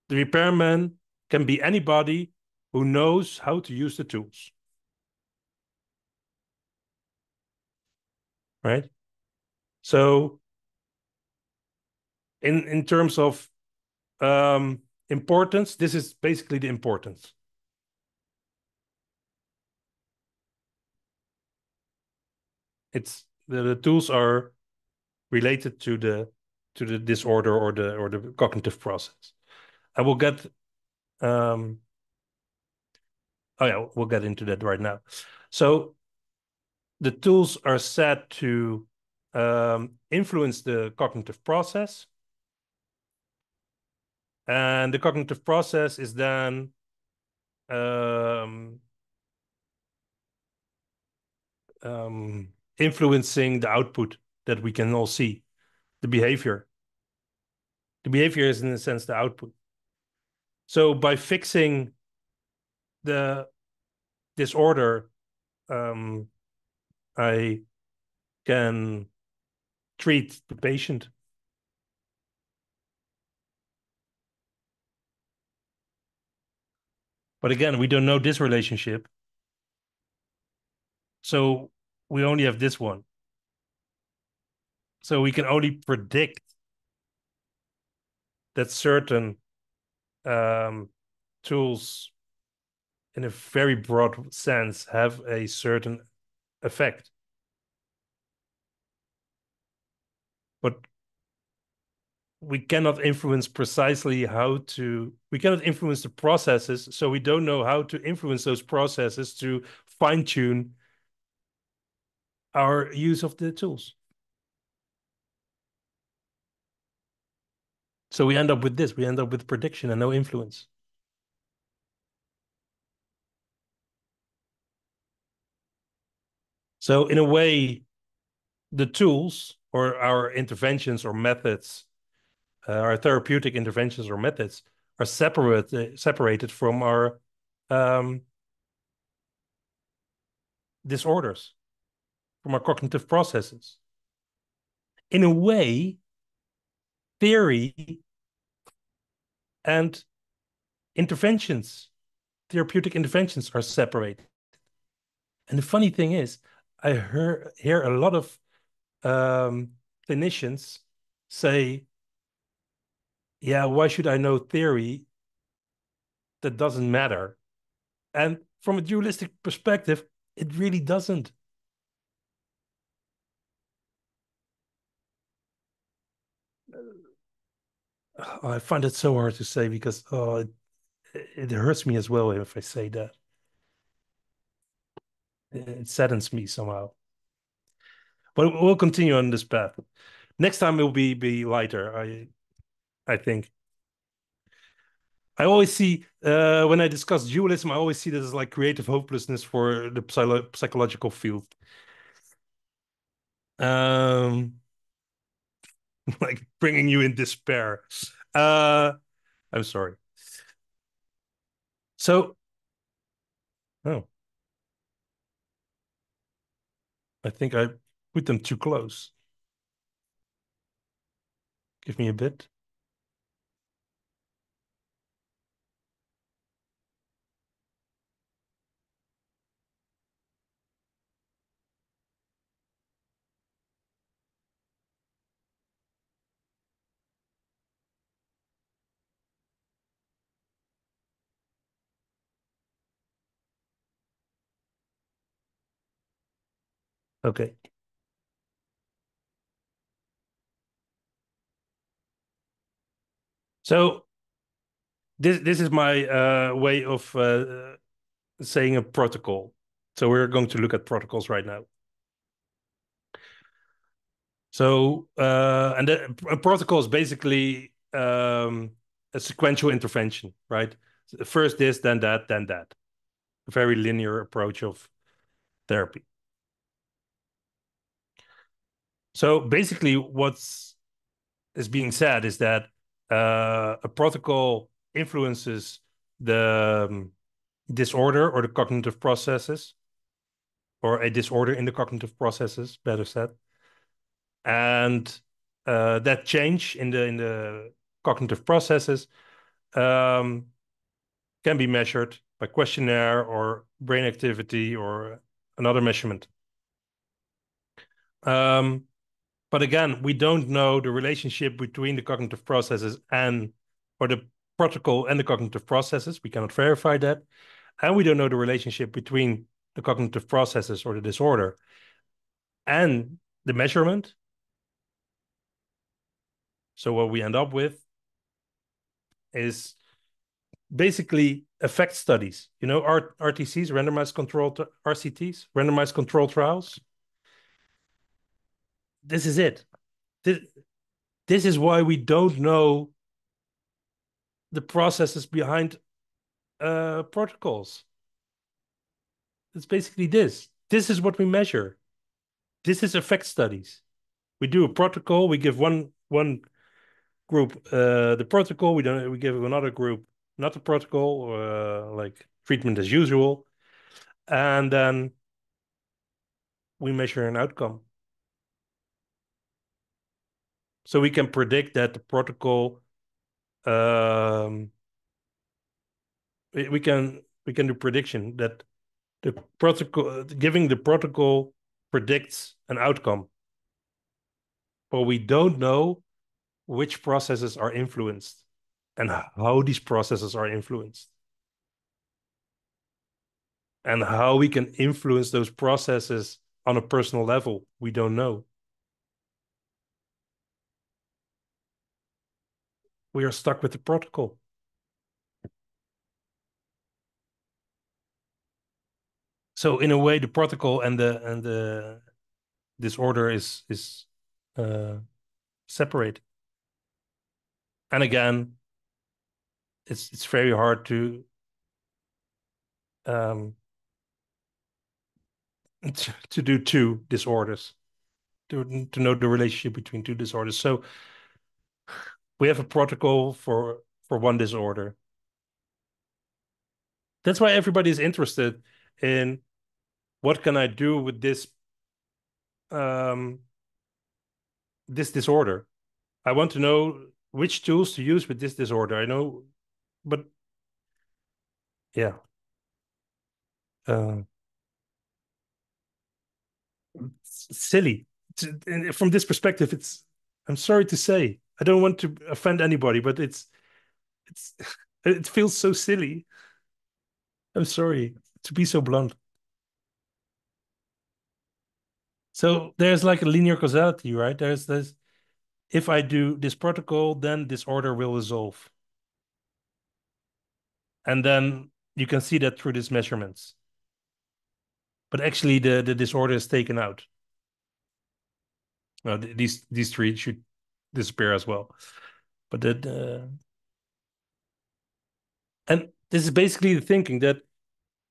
S1: The repairman can be anybody who knows how to use the tools, right? So in terms of importance, this is basically the importance. It's the tools are related to the disorder or the cognitive process. I will get oh yeah, we'll get into that right now. So the tools are set to influence the cognitive process, and the cognitive process is then um, influencing the output that we can all see, the behavior. The behavior is, in a sense, the output. So by fixing the disorder, I can treat the patient. But again, we don't know this relationship. So we only have this one. So we can only predict that certain tools, in a very broad sense, have a certain effect. But we cannot influence precisely we cannot influence the processes, so we don't know how to influence those processes to fine-tune our use of the tools. So we end up with this. We end up with prediction and no influence. So in a way, the tools or our interventions or methods, our therapeutic interventions or methods are separated from our disorders, from our cognitive processes. In a way, theory and interventions, therapeutic interventions are separated. And the funny thing is, I hear a lot of clinicians say, yeah, why should I know theory? That doesn't matter. And from a dualistic perspective, it really doesn't. I find it so hard to say because it hurts me as well if I say that. It saddens me somehow. But we'll continue on this path. Next time it will be lighter, I think. I always see when I discuss dualism, I always see this as like creative hopelessness for the psychological field. Like bringing you in despair. I'm sorry. So, oh, I think I put them too close. Give me a bit. Okay. So this is my way of saying a protocol. So we're going to look at protocols right now. So and a protocol is basically a sequential intervention, right? First this, then that, then that. A very linear approach of therapy. So basically, what's is being said is that a protocol influences the disorder or the cognitive processes, or a disorder in the cognitive processes, better said, and that change in the cognitive processes um, can be measured by questionnaire or brain activity or another measurement. But again, we don't know the relationship between the cognitive processes or the protocol and the cognitive processes. We cannot verify that. And we don't know the relationship between the cognitive processes or the disorder and the measurement. So what we end up with is basically effect studies. You know, RTCs, randomized controlled RCTs, randomized controlled trials. This is it. This is why we don't know the processes behind protocols. It's basically this. This is what we measure. This is effect studies. We do a protocol. We give one group the protocol. We give another group not the protocol, like treatment as usual, and then we measure an outcome. So we can predict that the protocol. We can do prediction that the protocol, giving the protocol predicts an outcome, but we don't know which processes are influenced and how these processes are influenced and how we can influence those processes on a personal level. We don't know. We are stuck with the protocol. So in a way, the protocol and the disorder is separate. And again, it's very hard to to do two disorders, to know the relationship between two disorders. So we have a protocol for one disorder. That's why everybody is interested in what can I do with this this disorder. I want to know which tools to use with this disorder. I know, but yeah. It's silly. From this perspective, I'm sorry to say, I don't want to offend anybody, but it's it feels so silly. I'm sorry to be so blunt. So there's like a linear causality, right? There's if I do this protocol, then this order will resolve. And then you can see that through these measurements. But actually the disorder is taken out. Well, these three should disappear as well. But and this is basically the thinking that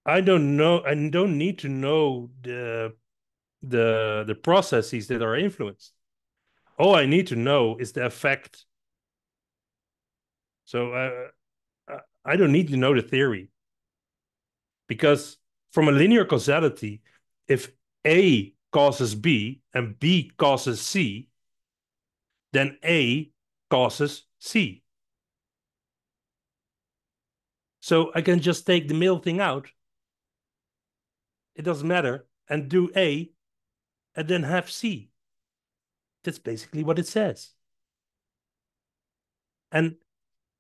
S1: I don't know. I don't need to know the processes that are influenced. All I need to know is the effect. So I don't need to know the theory, because from a linear causality, if A causes B and B causes C, then A causes C. So I can just take the middle thing out. It doesn't matter, and do A and then have C. That's basically what it says. And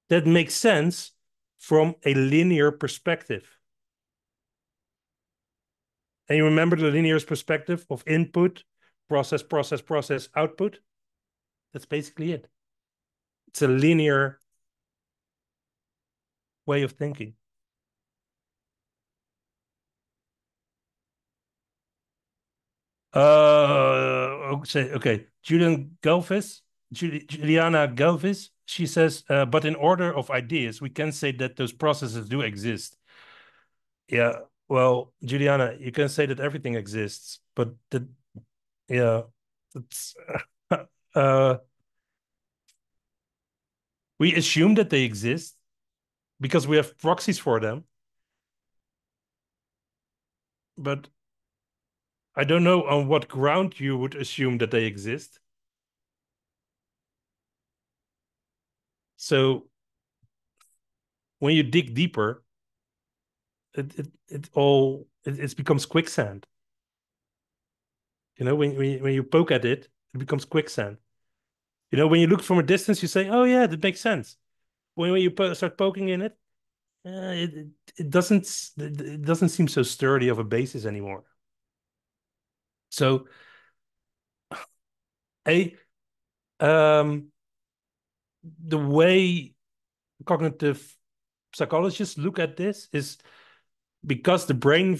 S1: that makes sense from a linear perspective. And you remember the linear perspective of input, process, process, process, output? That's basically it. It's a linear way of thinking. Okay. Juliana Galvis, she says, but in order of ideas, we can say that those processes do exist. Yeah, well, Juliana, you can say that everything exists, but yeah, it's uh, we assume that they exist because we have proxies for them, but I don't know on what ground you would assume that they exist. So when you dig deeper, it becomes quicksand. You know, when you poke at it, it becomes quicksand. You know, when you look from a distance, you say, "Oh yeah, that makes sense." When you start poking in it, it doesn't seem so sturdy of a basis anymore. So a the way cognitive psychologists look at this is because the brain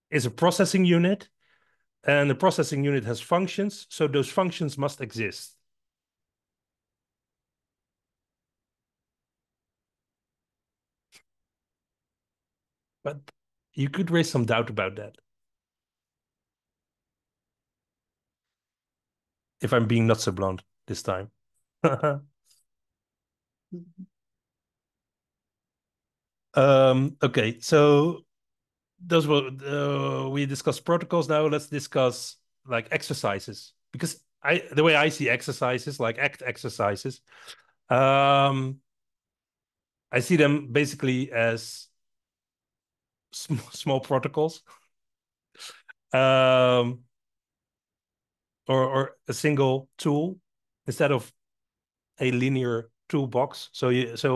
S1: is a processing unit, and the processing unit has functions, so those functions must exist. But you could raise some doubt about that, if I'm being not so blunt this time. Okay, so those were we discussed protocols. Now let's discuss like exercises, because the way I see exercises, like ACT exercises, I see them basically as small protocols, um, or a single tool instead of a linear toolbox. So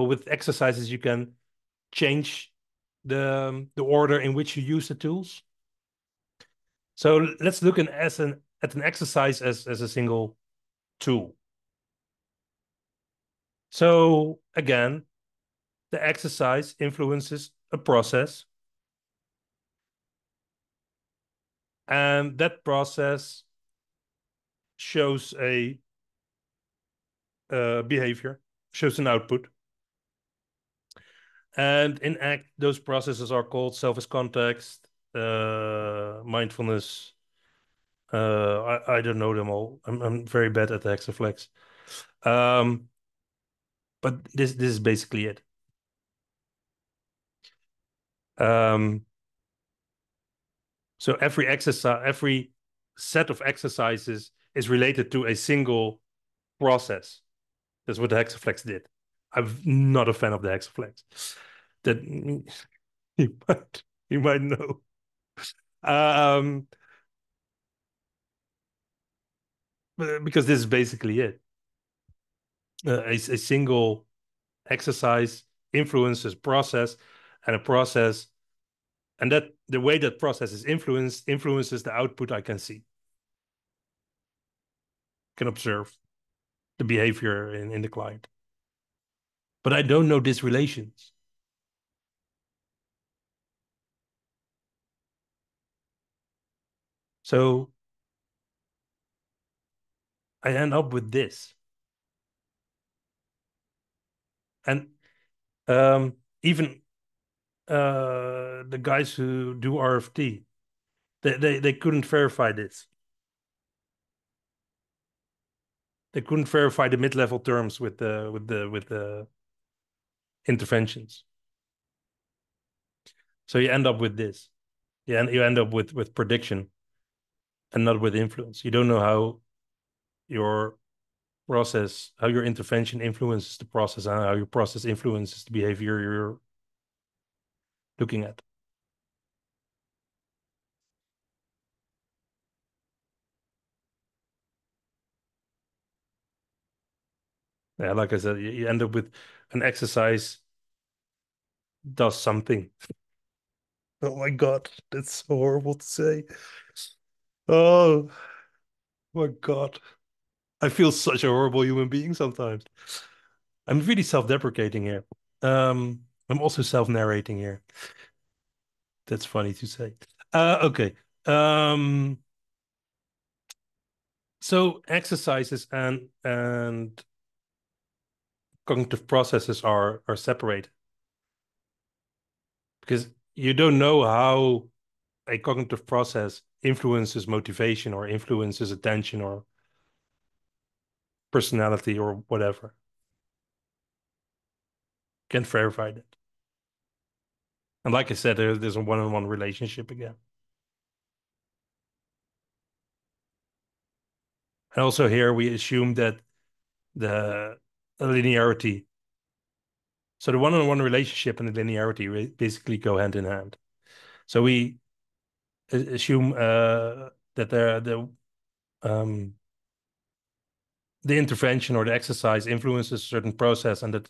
S1: with exercises you can change the order in which you use the tools. So let's look at an exercise as a single tool. So again, the exercise influences a process, and that process shows a behavior, shows an output. And in ACT, those processes are called selfish context, mindfulness. I don't know them all. I'm very bad at the hexaflex. But this is basically it. So every set of exercises is related to a single process. That's what the hexaflex did. I'm not a fan of the hexaflex. That you might know. Because this is basically it. A single exercise influences process, and a process, and that the way that process is influences the output I can see, can observe the behavior in the client. But I don't know these relations. So I end up with this. And even the guys who do RFT, they couldn't verify this. They couldn't verify the mid-level terms with the interventions. So you end up with this. You end up with prediction and not with influence. You don't know how your intervention influences the process, and how your process influences the behavior you're looking at. Yeah, like I said, you end up with an exercise does something. Oh my God, that's so horrible to say. Oh my God. I feel such a horrible human being sometimes. I'm really self-deprecating here. I'm also self-narrating here. That's funny to say. Okay. So exercises and cognitive processes are separated, because you don't know how a cognitive process influences motivation or influences attention or personality or whatever. Can't verify that. And like I said, there's a one-on-one relationship again. And also here we assume that the linearity. So the one-on-one relationship and the linearity basically go hand in hand. So we assume that the intervention or the exercise influences a certain process and that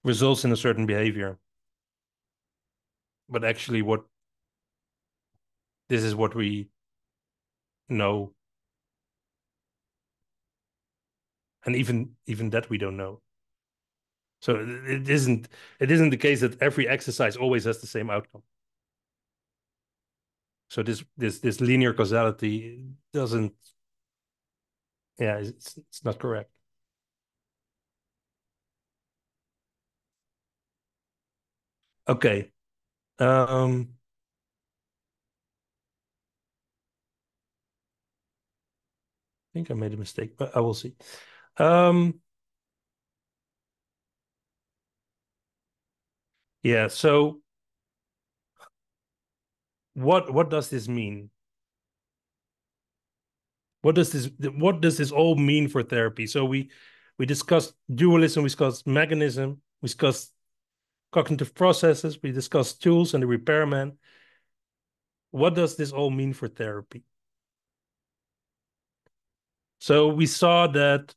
S1: results in a certain behavior. But actually, this is what we know, and even that we don't know. So it isn't the case that every exercise always has the same outcome. So this linear causality doesn't. Yeah, it's not correct. Okay. I think I made a mistake, but I will see. Yeah, so what does this mean? What does this all mean for therapy? So we discussed dualism, we discussed mechanism, we discussed cognitive processes, we discussed tools and the repairman. What does this all mean for therapy? So we saw that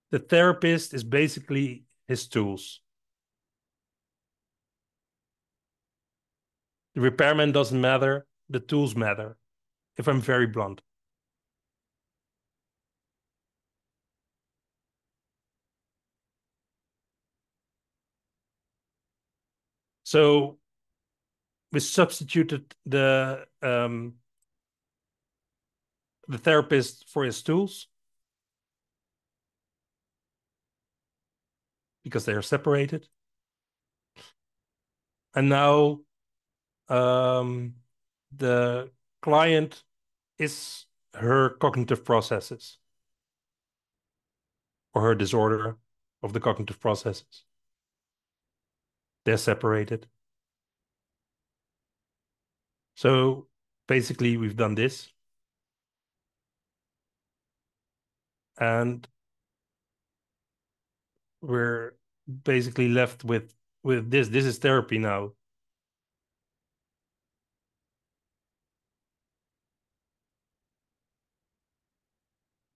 S1: the therapist is basically his tools. The repairman doesn't matter, the tools matter, if I'm very blunt. So we substituted the therapist for his tools because they are separated. And now the client is her cognitive processes or her disorder of the cognitive processes. They're separated. So basically, we've done this. And we're basically left with this. This is therapy now.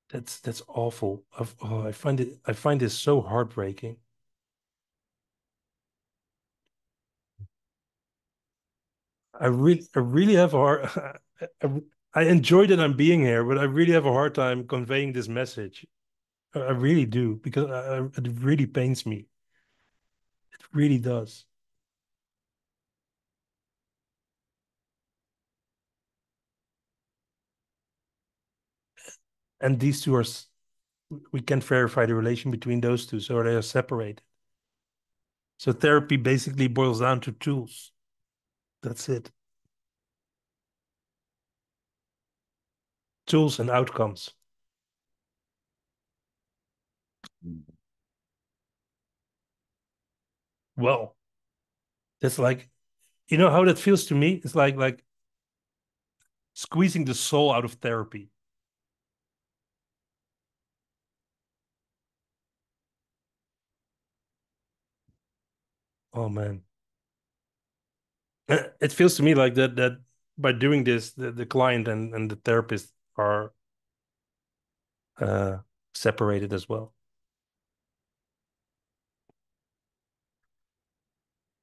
S1: That's awful. I find this so heartbreaking. I really have a hard. I enjoy that I'm being here, but I really have a hard time conveying this message. I really do, because it really pains me. It really does. And these two are, we can't verify the relation between those two, so they are separated. So therapy basically boils down to tools. That's it. Tools and outcomes. Well, that's like, you know how that feels to me? It's like squeezing the soul out of therapy. Oh man. It feels to me like that by doing this, the client and the therapist are separated as well.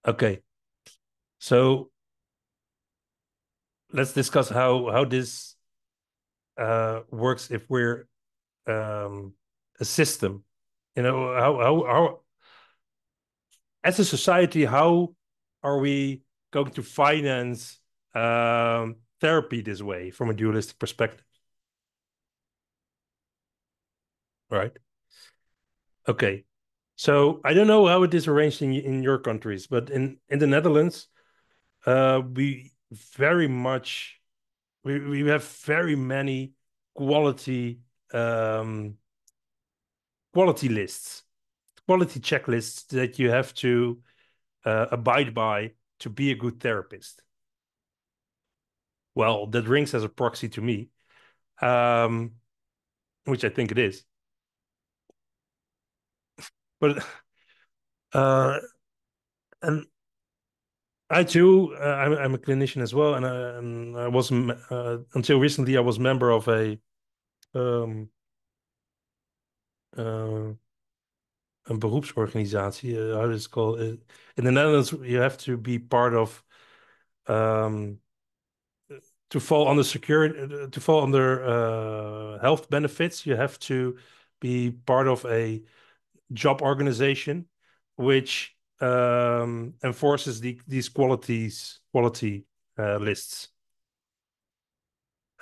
S1: Okay. So let's discuss how this works if we're a system. You know, how as a society, how are we going to finance therapy this way from a dualistic perspective? Right. Okay. So I don't know how it is arranged in your countries, but in the Netherlands, we very much we have very many quality quality lists, quality checklists that you have to abide by to be a good therapist. Well, that rings as a proxy to me, which I think it is. But and I too, I'm a clinician as well, and I was until recently I was member of um, uh, een beroepsorganisatie. How is it called? In the Netherlands, you have to be part of um, to fall under security, to fall under health benefits. You have to be part of a job organization which enforces these quality lists.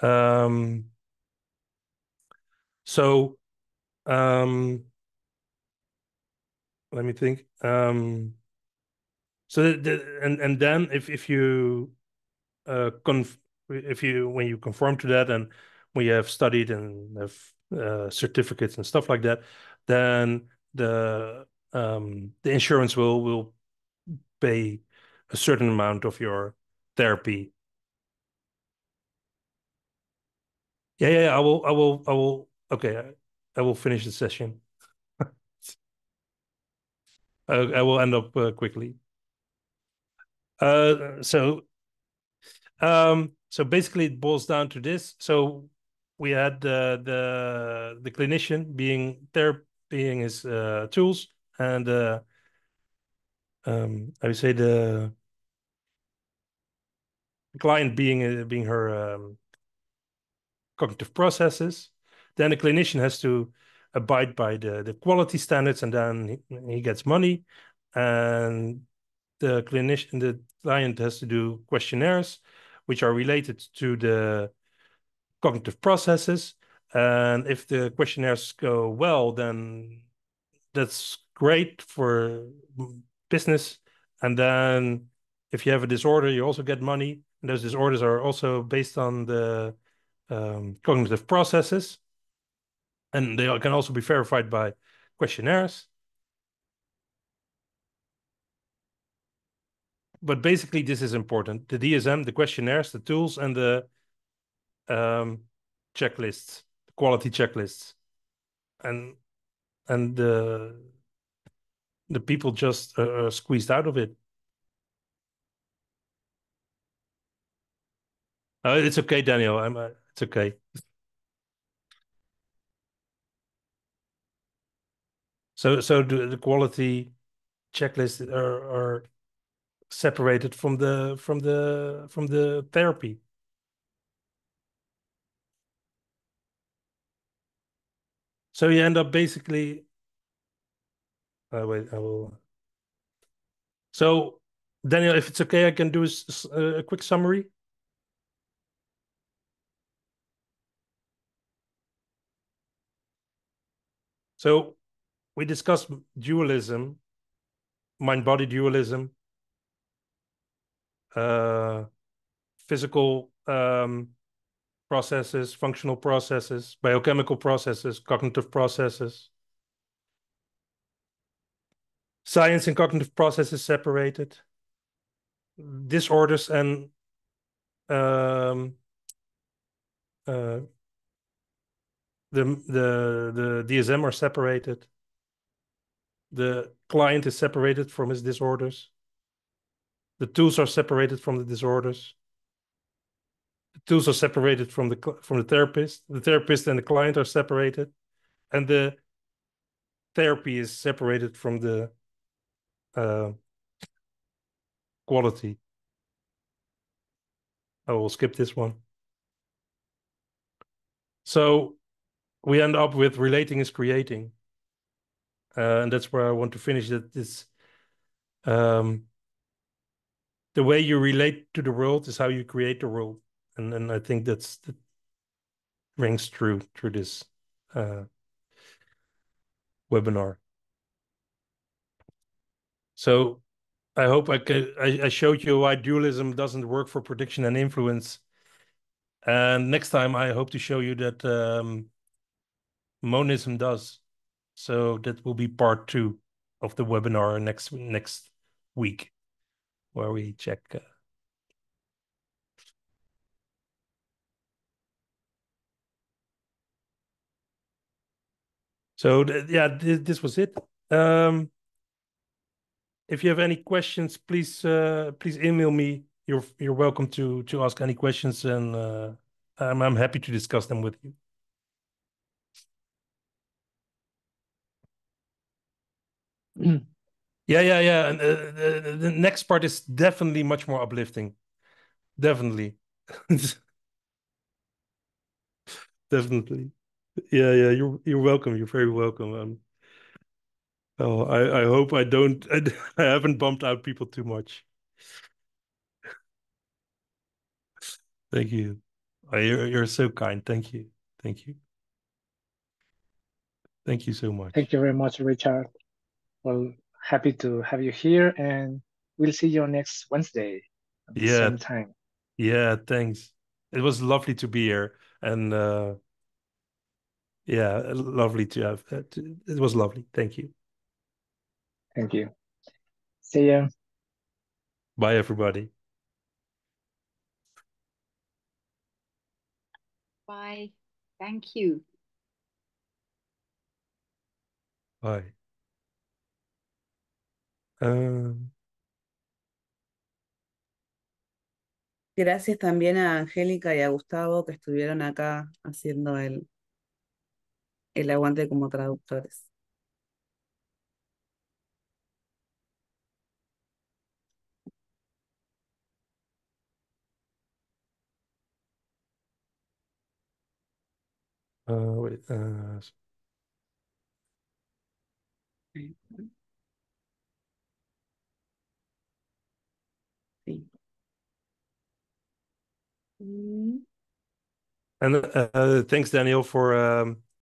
S1: Um, so let me think. So and then if you if you when you conform to that and when you have studied and have certificates and stuff like that, then the insurance will pay a certain amount of your therapy. Yeah. I will. Okay, I will finish the session. I will end up quickly. So so basically it boils down to this. So we had the clinician being his tools, and I would say the client being her cognitive processes. Then the clinician has to abide by the quality standards, and then he gets money, and the client has to do questionnaires which are related to the cognitive processes. And if the questionnaires go well, then that's great for business. And then if you have a disorder, you also get money. And those disorders are also based on the cognitive processes. And they can also be verified by questionnaires. But basically, this is important. The DSM, the questionnaires, the tools, and the checklists, quality checklists. And the people just squeezed out of it. It's okay, Daniel. It's okay. So the quality checklists are separated from the therapy. So you end up basically. Wait, I will. So, Daniel, if it's okay, I can do a quick summary. So we discussed dualism, mind-body dualism, physical processes, functional processes, biochemical processes, cognitive processes. Science and cognitive processes separated. Disorders and uh, the DSM are separated. The client is separated from his disorders. The tools are separated from the disorders. The tools are separated from the therapist. The therapist and the client are separated, and the therapy is separated from the quality. I will skip this one. So we end up with relating is creating. And that's where I want to finish that this the way you relate to the world is how you create the world. And I think that rings true through this webinar. So I hope I showed you why dualism doesn't work for prediction and influence. And next time I hope to show you that monism does. So that will be part 2 of the webinar next week, where we check. So yeah, this was it. If you have any questions, please email me. You're welcome to ask any questions, and I'm happy to discuss them with you. Yeah. And the next part is definitely much more uplifting. Definitely. Definitely. Yeah. You're welcome. You're very welcome. Oh, I hope I don't. I haven't bumped out people too much. Thank you. You're so kind. Thank you. Thank you. Thank you so much.
S4: Thank you very much, Richard. Well, happy to have you here, and we'll see you next Wednesday at the
S1: Yeah.
S4: same time.
S1: Yeah. Thanks. It was lovely to be here, and yeah, lovely to have. It was lovely. Thank you.
S4: Thank you. See ya.
S1: Bye, everybody.
S3: Bye. Thank you.
S1: Bye.
S2: Gracias también a Angélica y a Gustavo que estuvieron acá haciendo el aguante como traductores.
S1: Wait.
S2: Sí. Mm.
S1: And thanks, Daniel, for